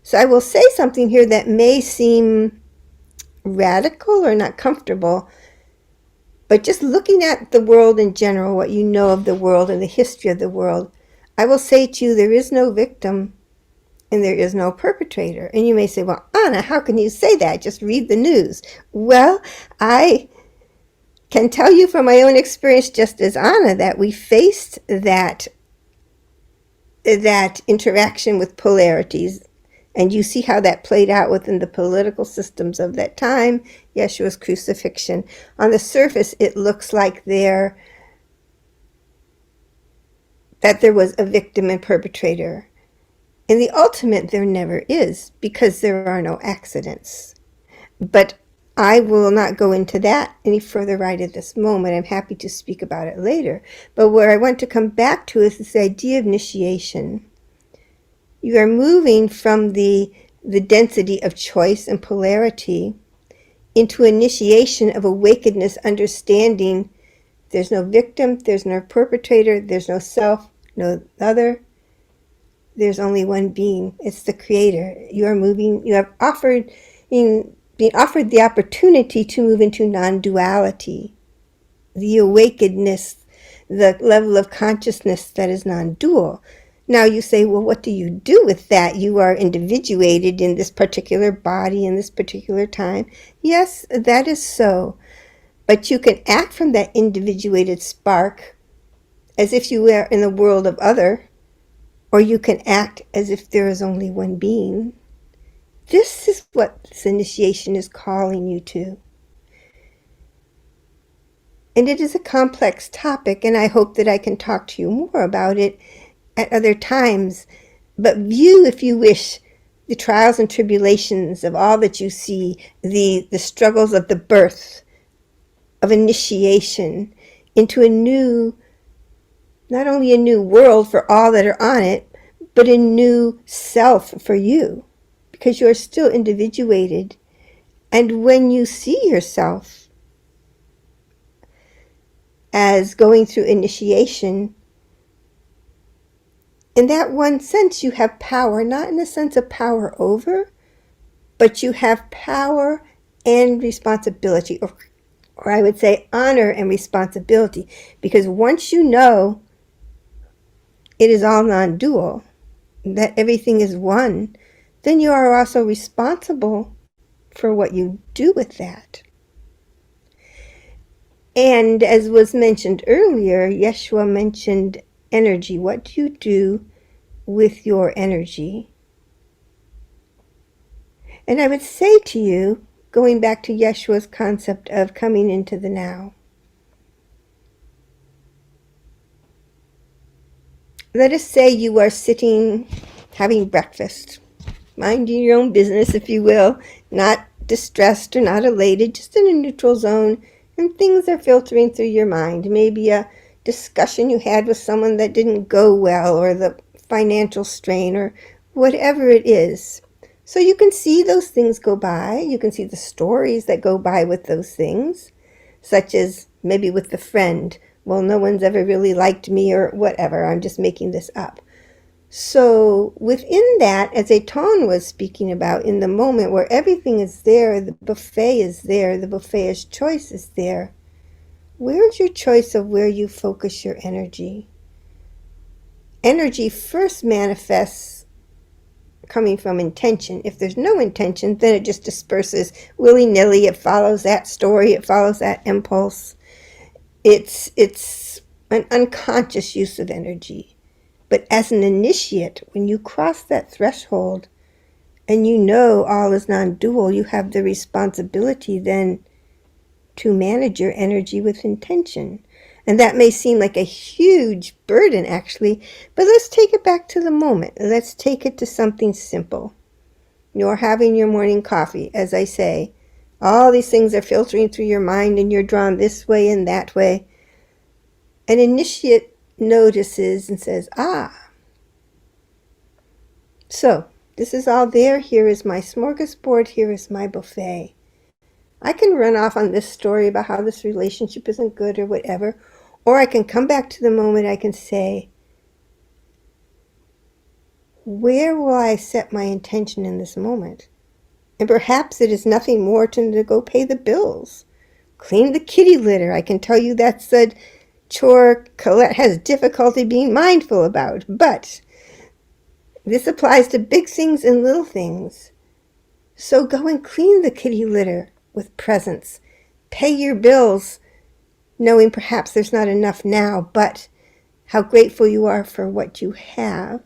So I will say something here that may seem radical or not comfortable, but just looking at the world in general, what you know of the world and the history of the world, I will say to you, there is no victim and there is no perpetrator. And you may say, well, Anna, how can you say that? Just read the news. Well, I can tell you from my own experience, just as Anna, that we faced that interaction with polarities. And you see how that played out within the political systems of that time, Yeshua's crucifixion. On the surface, it looks like that there was a victim and perpetrator. In the ultimate, there never is, because there are no accidents. But I will not go into that any further right at this moment. I'm happy to speak about it later. But where I want to come back to is this idea of initiation. You are moving from the density of choice and polarity into initiation of awakenedness, understanding there's no victim, there's no perpetrator, there's no self, no other. There's only one being. It's the Creator. You are moving, you have being offered the opportunity to move into non-duality, the awakenedness, the level of consciousness that is non-dual. Now you say, well, what do you do with that? You are individuated in this particular body in this particular time. Yes, that is so. But you can act from that individuated spark as if you were in the world of other, or you can act as if there is only one being. This is what this initiation is calling you to. And it is a complex topic, and I hope that I can talk to you more about it at other times. But view, if you wish, the trials and tribulations of all that you see, the struggles of the birth, of initiation into a new, not only a new world for all that are on it, but a new self for you, because you are still individuated. And when you see yourself as going through initiation, in that one sense, you have power, not in the sense of power over, but you have power and responsibility, or I would say honor and responsibility, because once you know it is all non-dual, that everything is one, then you are also responsible for what you do with that. And as was mentioned earlier, Yeshua mentioned energy. What do you do with your energy? And I would say to you, going back to Yeshua's concept of coming into the now, let us say you are sitting having breakfast, minding your own business, if you will, not distressed or not elated, just in a neutral zone, and things are filtering through your mind. Maybe a discussion you had with someone that didn't go well, or the financial strain, or whatever it is. So you can see those things go by. You can see the stories that go by with those things, such as maybe with the friend. Well, no one's ever really liked me, or whatever. I'm just making this up. So within that, as Eton was speaking about, in the moment where everything is there, the buffet is there, the buffetish choice is there, where's your choice of where you focus your energy? Energy first manifests coming from intention. If there's no intention, then it just disperses willy-nilly. It follows that story. It follows that impulse. It's an unconscious use of energy. But as an initiate, when you cross that threshold and you know all is non-dual, you have the responsibility then to manage your energy with intention. And that may seem like a huge burden, actually, but let's take it back to the moment. Let's take it to something simple. You're having your morning coffee, as I say. All these things are filtering through your mind, and you're drawn this way and that way. An initiate notices and says, ah, so this is all there. Here is my smorgasbord. Here is my buffet. I can run off on this story about how this relationship isn't good or whatever, or I can come back to the moment. I can say, where will I set my intention in this moment? And perhaps it is nothing more than to go pay the bills. Clean the kitty litter. I can tell you that's a chore Colette has difficulty being mindful about, but this applies to big things and little things. So go and clean the kitty litter with presence. Pay your bills, knowing perhaps there's not enough now, but how grateful you are for what you have.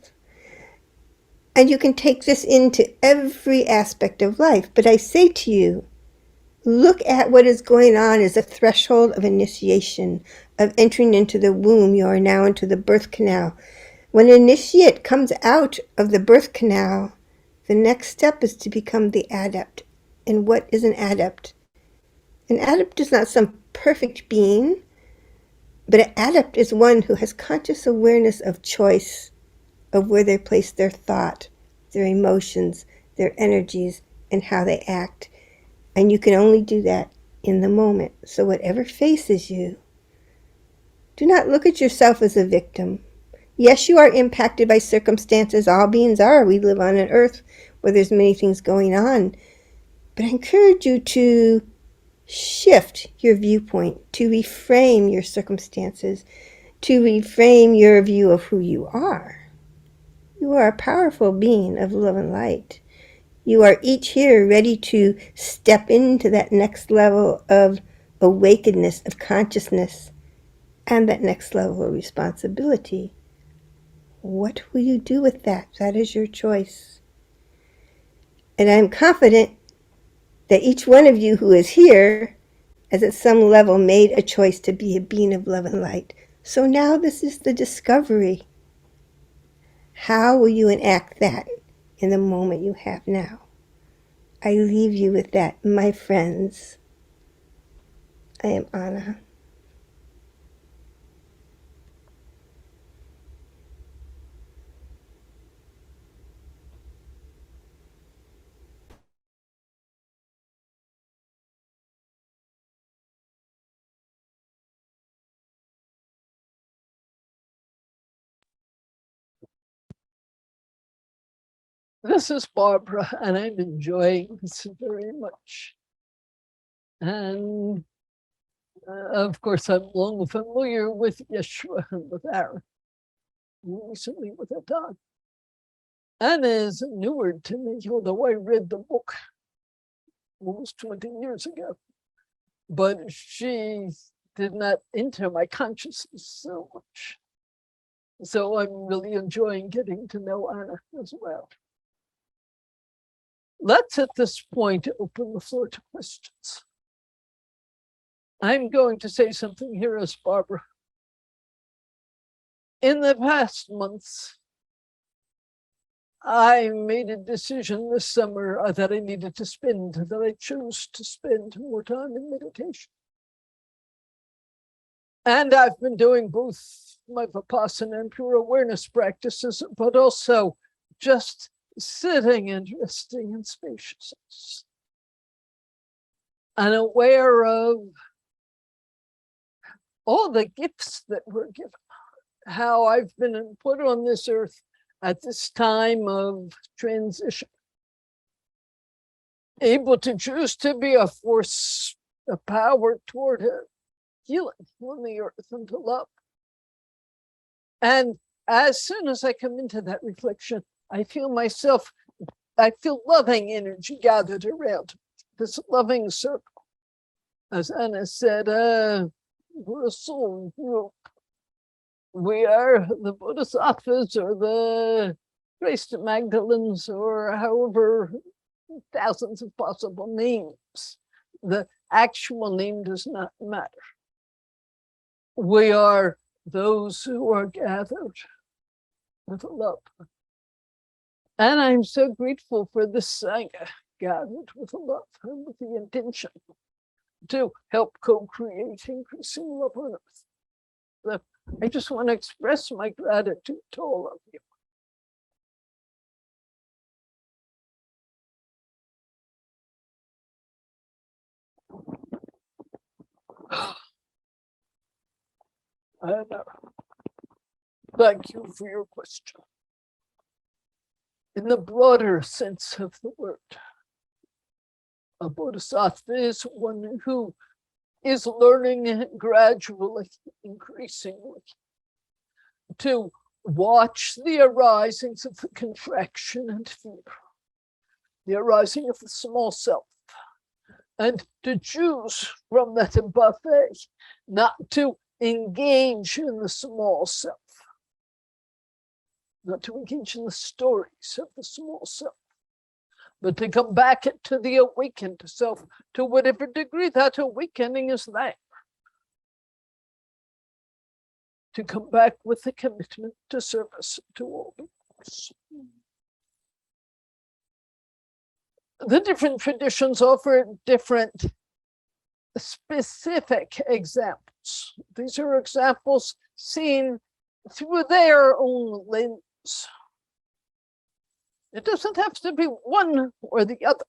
And you can take this into every aspect of life. But I say to you, look at what is going on as a threshold of initiation, of entering into the womb. You are now into the birth canal. When an initiate comes out of the birth canal, the next step is to become the adept. And what is an adept? An adept is not some perfect being, but an adept is one who has conscious awareness of choice, of where they place their thought, their emotions, their energies, and how they act. And you can only do that in the moment. So whatever faces you, do not look at yourself as a victim. Yes, you are impacted by circumstances. All beings are. We live on an earth where there's many things going on. But I encourage you to shift your viewpoint, to reframe your circumstances, to reframe your view of who you are. You are a powerful being of love and light. You are each here ready to step into that next level of awakeness, of consciousness, and that next level of responsibility. What will you do with that? That is your choice. And I'm confident that each one of you who is here has at some level made a choice to be a being of love and light. So now this is the discovery. How will you enact that in the moment you have now? I leave you with that, my friends. I am Anna. This is Barbara, and I'm enjoying this very much. And of course, I'm long familiar with Yeshua and with Aaron, recently with Adon. Anna is newer to me, although I read the book almost 20 years ago. But she did not enter my consciousness so much. So I'm really enjoying getting to know Anna as well. Let's at this point open the floor to questions. I'm going to say something here as Barbara. In the past months, I made a decision this summer that I chose to spend more time in meditation. And I've been doing both my Vipassana and pure awareness practices, but also just sitting and resting in spaciousness. And aware of all the gifts that were given, how I've been put on this earth at this time of transition, able to choose to be a force, a power toward healing on the earth and to love. And as soon as I come into that reflection, I feel loving energy gathered around this loving circle. As Anna said, we're a soul group. We are the Bodhisattvas or the Grace to Magdalens, or however thousands of possible names. The actual name does not matter. We are those who are gathered with love. And I'm so grateful for this Sangha, gathered with love and with the intention to help co-create increasing love on earth. So I just want to express my gratitude to all of you. And thank you for your question. In the broader sense of the word, a bodhisattva is one who is learning gradually, increasingly, to watch the arisings of the contraction and fear, the arising of the small self, and to choose from that buffet not to engage in the small self, not to engage in the stories of the small self, but to come back to the awakened self, to whatever degree that awakening is there. To come back with the commitment to service to all beings. The different traditions offer different specific examples. These are examples seen through their own lens. It doesn't have to be one or the other.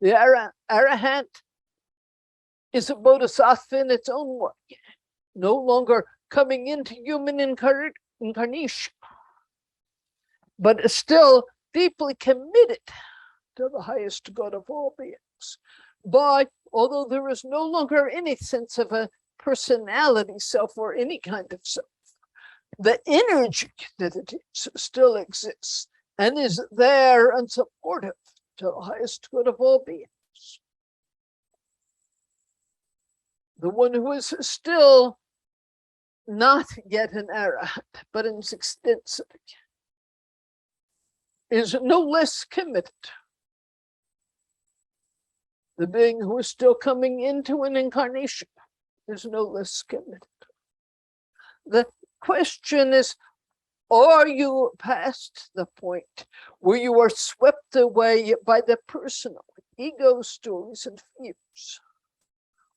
The Arahant is a bodhisattva in its own way, no longer coming into human incarnation, but is still deeply committed to the highest good of all beings. But although there is no longer any sense of a personality self or any kind of self, the energy that it is still exists and is there and supportive to the highest good of all beings. The one who is still not yet an arahant, but in sixth density, is no less committed. The being who is still coming into an incarnation is no less committed. The question is, are you past the point where you are swept away by the personal ego stories and fears?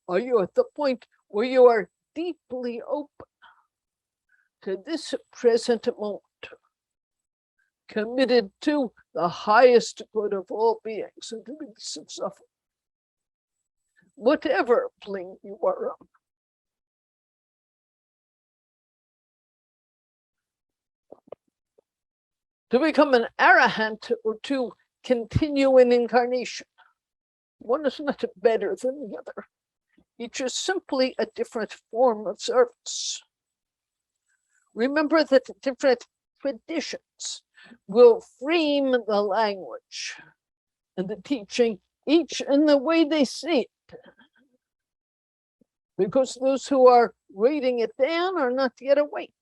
Are you at the point where you are deeply open to this present moment, committed to the highest good of all beings and to the release of suffering? Whatever plane you are on. To become an arahant or to continue in incarnation, one is not better than the other. Each is simply a different form of service. Remember that different traditions will frame the language and the teaching, each in the way they see it. Because those who are reading it down are not yet awake.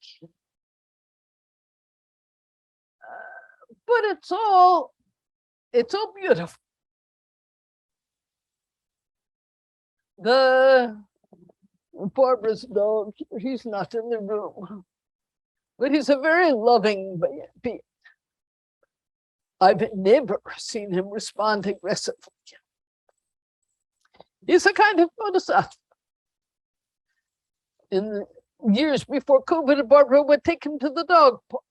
But it's all beautiful. The Barbara's dog, he's not in the room, but he's a very loving being. I've never seen him respond aggressively. He's a kind of bodhisattva. In the years before COVID, Barbara would take him to the dog park.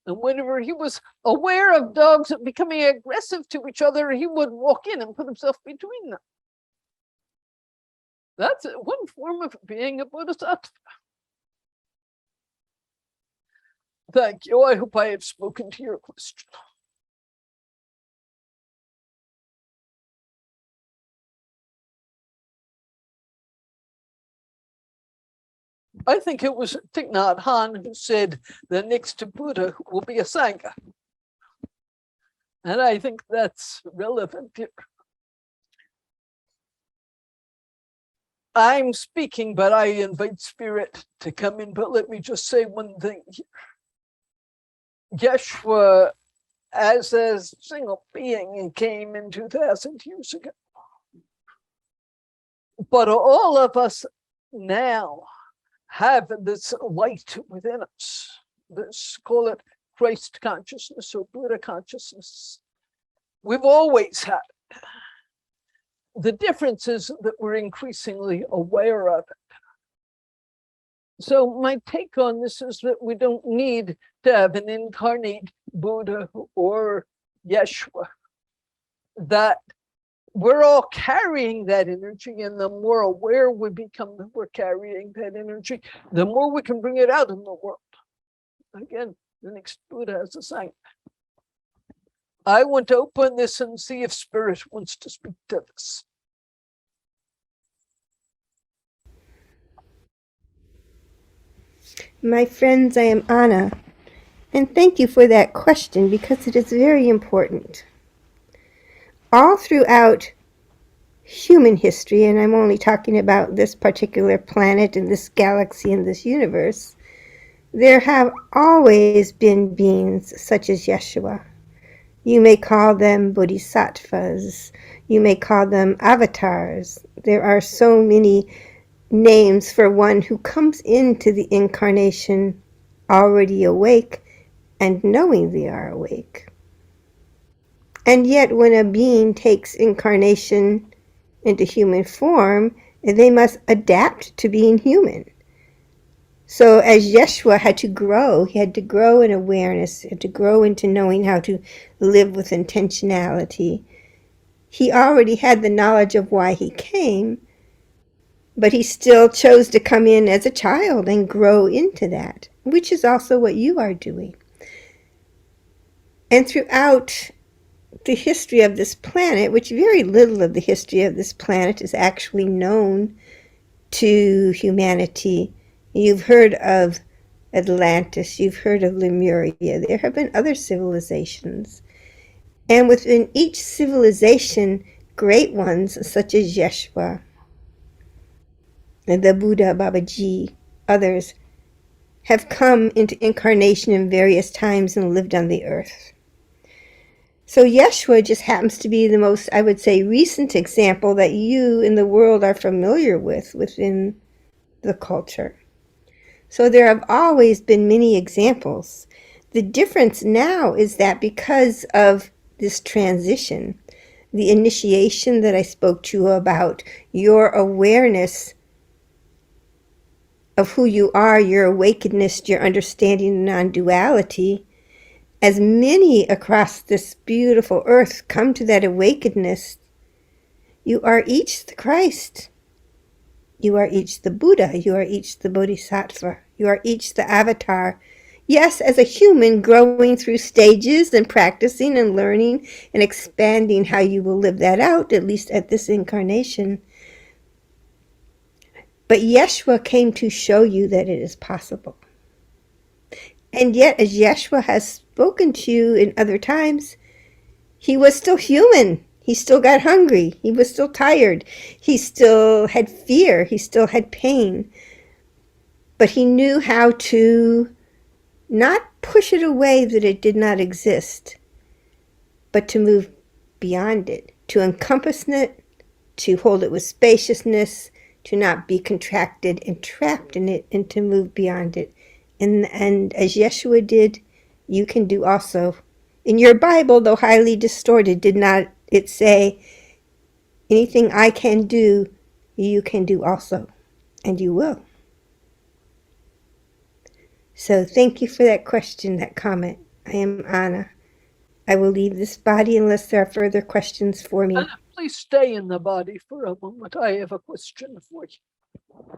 And whenever he was aware of dogs becoming aggressive to each other, he would walk in and put himself between them. That's one form of being a bodhisattva. Thank you. I hope I have spoken to your question. I think it was Thich Nhat Hanh who said the next Buddha will be a Sangha. And I think that's relevant here. I'm speaking, but I invite spirit to come in. But let me just say one thing here. Yeshua as a single being came in 2,000 years ago. But all of us now have this light within us. This, call it Christ consciousness or Buddha consciousness. We've always had it. The difference is that we're increasingly aware of it. So my take on this is that we don't need to have an incarnate Buddha or Yeshua. That we're all carrying that energy, and the more aware we become that we're carrying that energy, the more we can bring it out in the world. Again, the next Buddha has a saying. I want to open this and see if Spirit wants to speak to this. My friends, I am Anna, and thank you for that question because it is very important. All throughout human history, and I'm only talking about this particular planet and this galaxy and this universe, there have always been beings such as Yeshua. You may call them bodhisattvas. You may call them avatars. There are so many names for one who comes into the incarnation already awake and knowing they are awake. And yet when a being takes incarnation into human form, they must adapt to being human. So as Yeshua had to grow, he had to grow in awareness, had to grow into knowing how to live with intentionality. He already had the knowledge of why he came, but he still chose to come in as a child and grow into that, which is also what you are doing. And throughout the history of this planet, which very little of the history of this planet is actually known to humanity. You've heard of Atlantis, you've heard of Lemuria. There have been other civilizations. And within each civilization, great ones such as Yeshua, and the Buddha, Babaji, others, have come into incarnation in various times and lived on the earth. So Yeshua just happens to be the most, I would say, recent example that you in the world are familiar with within the culture. So there have always been many examples. The difference now is that because of this transition, the initiation that I spoke to you about, your awareness of who you are, your awakeness, your understanding of non-duality, as many across this beautiful earth come to that awakeness, you are each the Christ. You are each the Buddha. You are each the Bodhisattva. You are each the avatar. Yes, as a human growing through stages and practicing and learning and expanding how you will live that out, at least at this incarnation. But Yeshua came to show you that it is possible. And yet, as Yeshua has spoken to you in other times, he was still human. He still got hungry. He was still tired. He still had fear. He still had pain. But he knew how to not push it away that it did not exist, but to move beyond it, to encompass it, to hold it with spaciousness, to not be contracted and trapped in it, and to move beyond it. And as Yeshua did, you can do also. In your Bible, though highly distorted, did not it say, anything I can do, you can do also, and you will. So thank you for that question, that comment. I am Anna. I will leave this body unless there are further questions for me. Anna, please stay in the body for a moment. I have a question for you.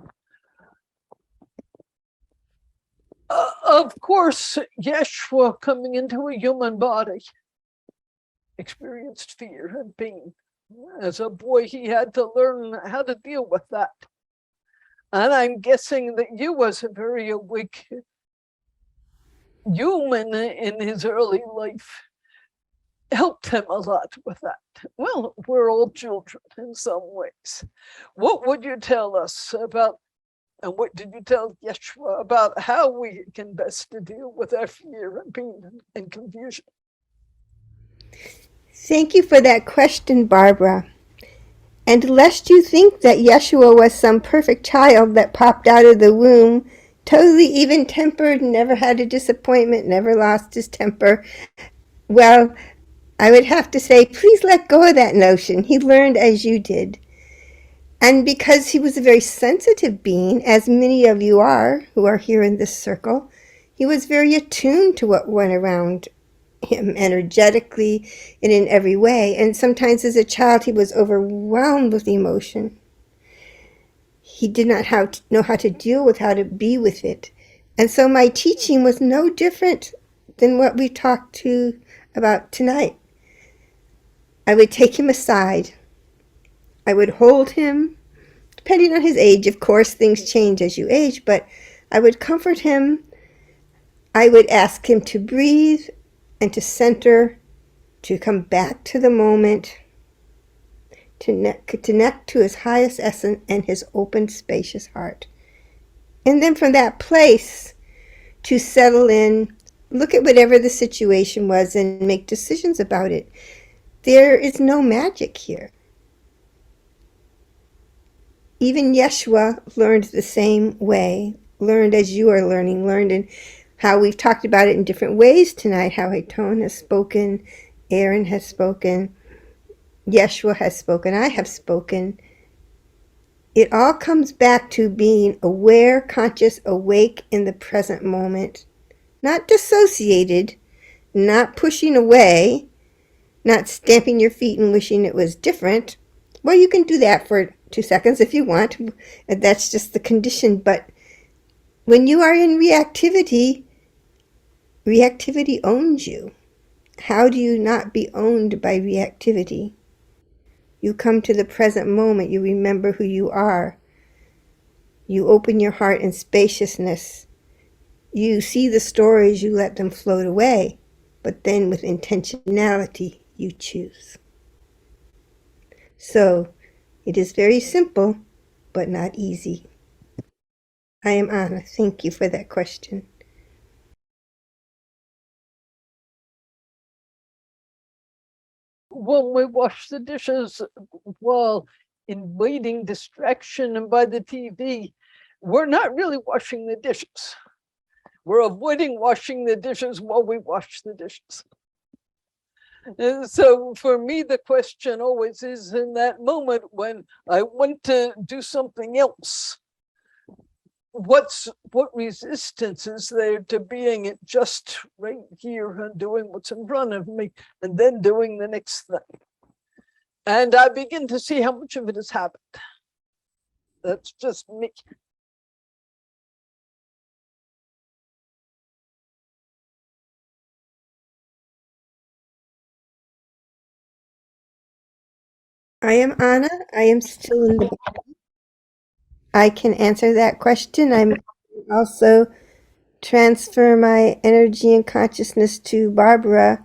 Of course, Yeshua coming into a human body experienced fear and pain. As a boy, he had to learn how to deal with that. And I'm guessing that you was a very awake human in his early life, helped him a lot with that. Well, we're all children in some ways. What would you tell us about And what did you tell Yeshua about how we can best to deal with our fear and pain and confusion? Thank you for that question, Barbara. And lest you think that Yeshua was some perfect child that popped out of the womb, totally even-tempered, never had a disappointment, never lost his temper, well, I would have to say, please let go of that notion. He learned as you did. And because he was a very sensitive being, as many of you are who are here in this circle, he was very attuned to what went around him energetically and in every way. And sometimes as a child, he was overwhelmed with emotion. He did not know how to deal with, how to be with it. And so my teaching was no different than what we talked about tonight. I would take him aside. I would hold him, depending on his age. Of course, things change as you age, but I would comfort him. I would ask him to breathe and to center, to come back to the moment, to connect to his highest essence and his open, spacious heart. And then from that place, to settle in, look at whatever the situation was and make decisions about it. There is no magic here. Even Yeshua learned the same way, learned as you are learning, learned in how we've talked about it in different ways tonight, how Hayton has spoken, Aaron has spoken, Yeshua has spoken, I have spoken. It all comes back to being aware, conscious, awake in the present moment, not dissociated, not pushing away, not stamping your feet and wishing it was different. Well, you can do that for 2 seconds if you want. That's just the condition. But when you are in reactivity, reactivity owns you. How do you not be owned by reactivity? You come to the present moment. You remember who you are. You open your heart in spaciousness. You see the stories, you let them float away. But then with intentionality, you choose. So it is very simple, but not easy. I am Anna. Thank you for that question. When we wash the dishes while invading distraction and by the TV, we're not really washing the dishes. We're avoiding washing the dishes while we wash the dishes. And so for me, the question always is in that moment when I want to do something else, what resistance is there to being it just right here and doing what's in front of me and then doing the next thing? And I begin to see how much of it is habit. That's just me. I am Anna. I am still in the body. I can answer that question. I'm also transfer my energy and consciousness to Barbara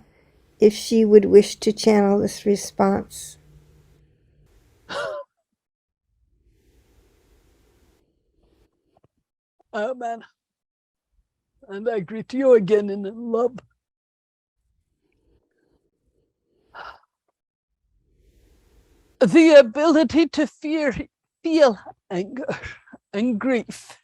if she would wish to channel this response. Man. And I greet you again in love. The ability to feel anger and grief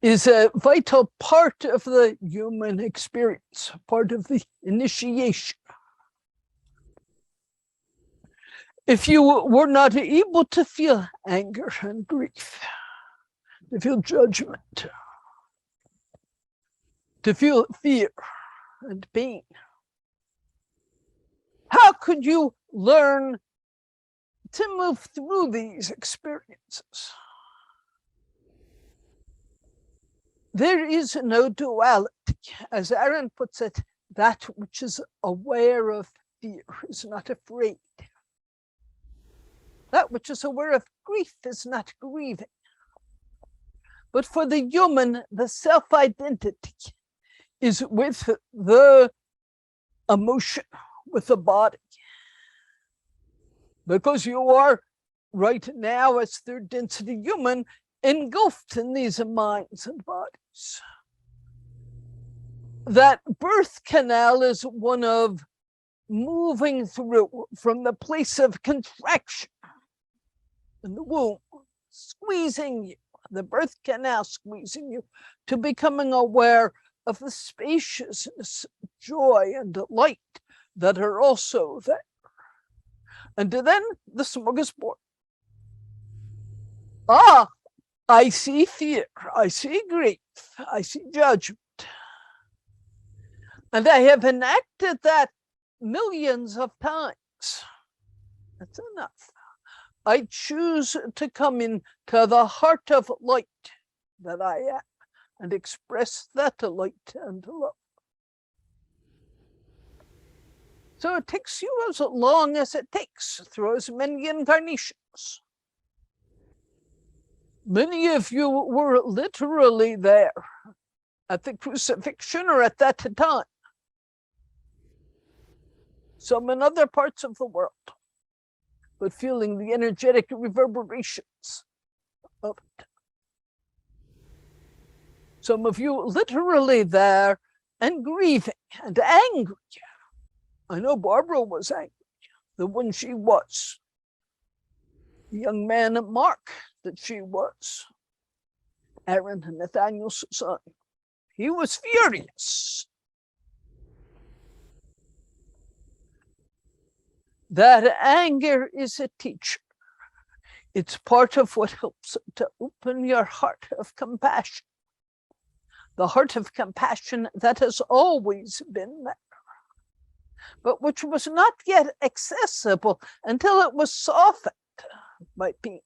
is a vital part of the human experience, part of the initiation. If you were not able to feel anger and grief, to feel judgment, to feel fear and pain, how could you learn to move through these experiences? There is no duality. As Aaron puts it, that which is aware of fear is not afraid. That which is aware of grief is not grieving. But for the human, the self-identity is with the emotion, with the body. Because you are right now as third density human, engulfed in these minds and bodies. That birth canal is one of moving through from the place of contraction in the womb, squeezing you, the birth canal squeezing you, to becoming aware of the spaciousness, joy, and delight that are also there. And then the smorgasbord. I see fear, I see grief, I see judgment. And I have enacted that millions of times. That's enough. I choose to come into the heart of light that I am and express that light and love. So it takes you as long as it takes, through as many incarnations. Many of you were literally there at the crucifixion or at that time. Some in other parts of the world, but feeling the energetic reverberations of it. Some of you literally there and grieving and angry. I know Barbara was angry, the one she was. The young man Mark that she was. Aaron and Nathaniel's son. He was furious. That anger is a teacher. It's part of what helps to open your heart of compassion. The heart of compassion that has always been there, but which was not yet accessible until it was softened by pain.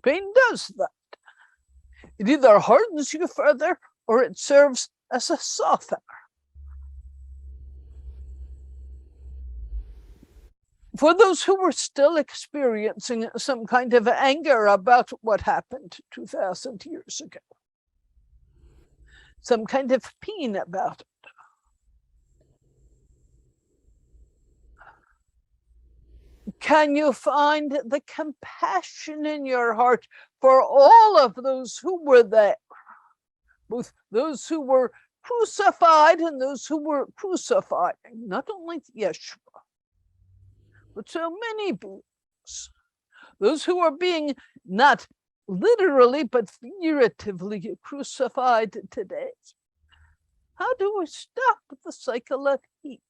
Pain does that. It either hardens you further or it serves as a softener. For those who were still experiencing some kind of anger about what happened 2,000 years ago, some kind of pain about it, can you find the compassion in your heart for all of those who were there, both those who were crucified and those who were crucifying, not only Yeshua, but so many beings, those who are being not literally but figuratively crucified today? How do we stop the cycle of heat?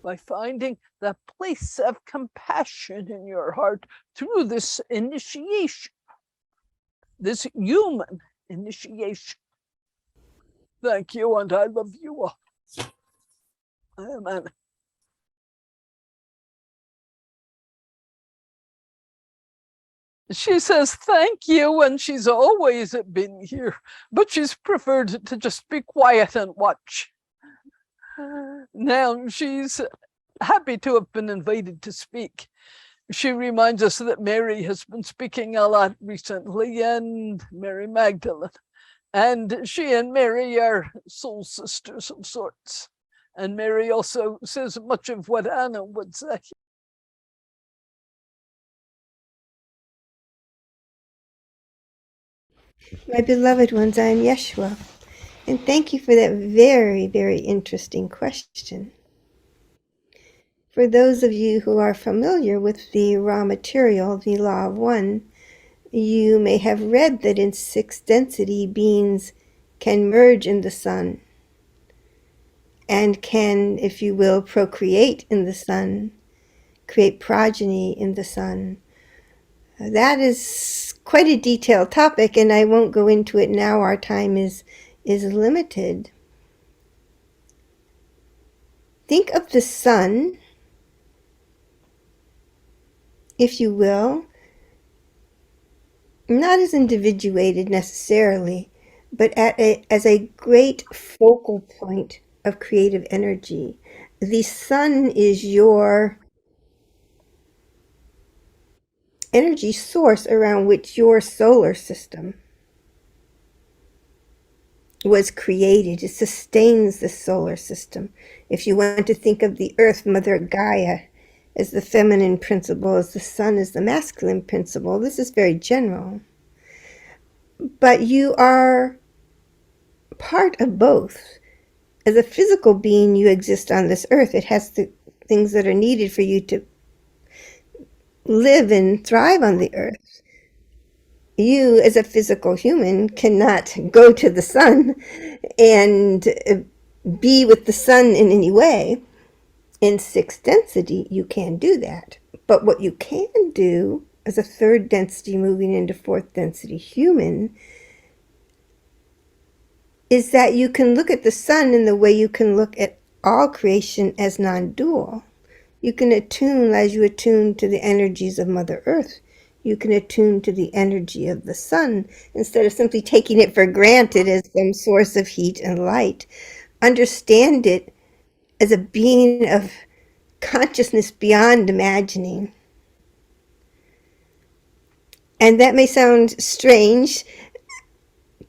By finding the place of compassion in your heart through this initiation, this human initiation. Thank you, and I love you all. Amen. She says thank you, and she's always been here, but she's preferred to just be quiet and watch. Now she's happy to have been invited to speak. She reminds us that Mary has been speaking a lot recently, and Mary Magdalene. And she and Mary are soul sisters of sorts. And Mary also says much of what Anna would say. My beloved ones, I am Yeshua. And thank you for that very, very interesting question. For those of you who are familiar with the raw material, the Law of One, you may have read that in sixth density, beings can merge in the sun and can, if you will, procreate in the sun, create progeny in the sun. That is quite a detailed topic, and I won't go into it now. Our time is limited. Think of the sun, if you will, not as individuated necessarily, but as a great focal point of creative energy. The sun is your energy source around which your solar system was created. It sustains the solar system. If you want to think of the earth, Mother Gaia, is the feminine principle, as the sun is the masculine principle. This is very general. But you are part of both. As a physical being, you exist on this earth. It has the things that are needed for you to live and thrive on the earth. You, as a physical human, cannot go to the sun and be with the sun in any way. In sixth density, you can do that. But what you can do as a third density moving into fourth density human is that you can look at the sun in the way you can look at all creation as non-dual. You can attune as you attune to the energies of Mother Earth. You can attune to the energy of the sun instead of simply taking it for granted as some source of heat and light. Understand it as a being of consciousness beyond imagining. And that may sound strange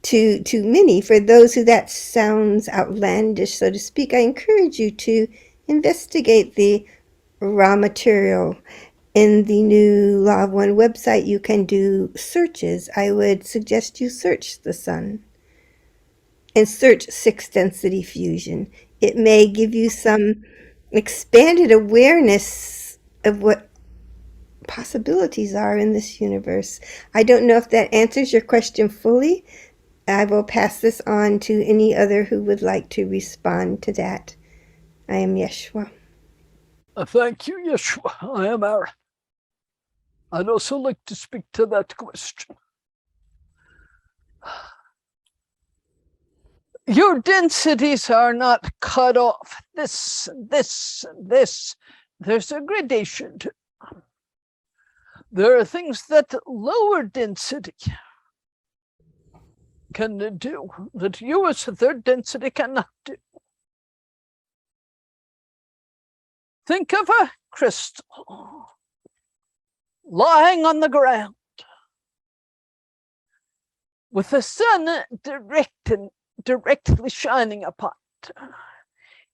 to many. For those who that sounds outlandish, so to speak, I encourage you to investigate the raw material. In the new Law of One website, you can do searches. I would suggest you search the sun and search sixth density fusion. It may give you some expanded awareness of what possibilities are in this universe. I don't know if that answers your question fully. I will pass this on to any other who would like to respond to that. I am Yeshua. Thank you, Yeshua. I am Aaron. I'd also like to speak to that question. Your densities are not cut off. This. There's a gradation to them. There are things that lower density can do that you as a third density cannot do. Think of a crystal lying on the ground with the sun directly shining upon it.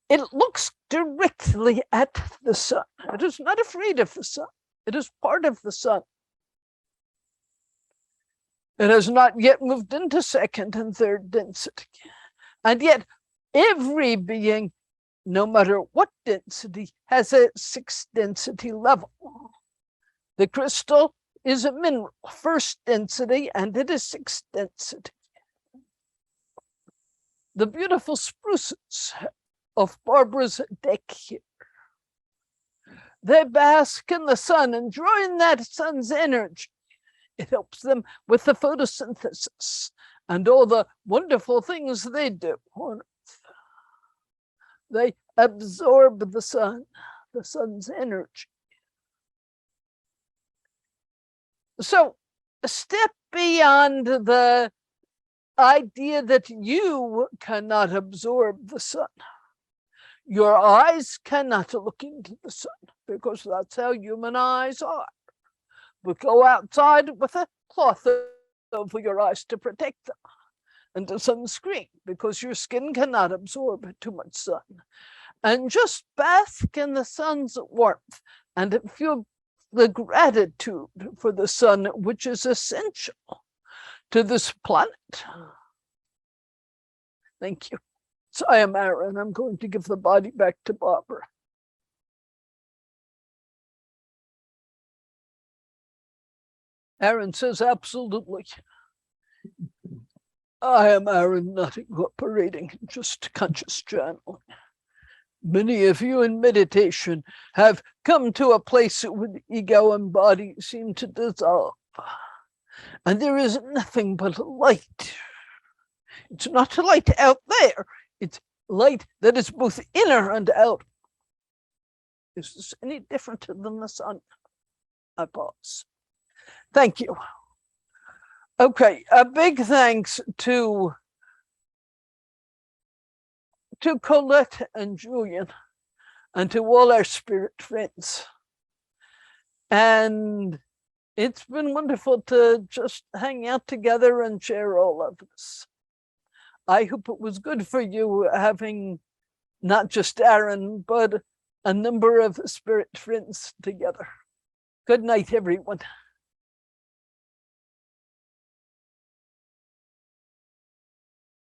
It looks directly at the sun. It is not afraid of the sun. It is part of the sun. It has not yet moved into second and third density. And yet every being, no matter what density, has a sixth density level. The crystal is a mineral, first density, and it is sixth density. The beautiful spruces of Barbara's deck here, they bask in the sun, enjoying that sun's energy. It helps them with the photosynthesis and all the wonderful things they do on Earth. They absorb the sun's energy. So step beyond the idea that you cannot absorb the sun. Your eyes cannot look into the sun because that's how human eyes are. But go outside with a cloth over your eyes to protect them, and a sunscreen because your skin cannot absorb too much sun. And just bask in the sun's warmth and feel the gratitude for the sun, which is essential to this planet. Thank you. So I am Aaron. I'm going to give the body back to Barbara. Aaron says, absolutely. I am Aaron, not incorporating, just conscious channeling. Many of you in meditation have come to a place where ego and body seem to dissolve. And there is nothing but light. It's not light out there. It's light that is both inner and outer. Is this any different than the sun? I pause. Thank you. Okay, a big thanks to Colette and Julian and to all our spirit friends. And it's been wonderful to just hang out together and share all of this. I hope it was good for you having not just Aaron, but a number of spirit friends together. Good night, everyone.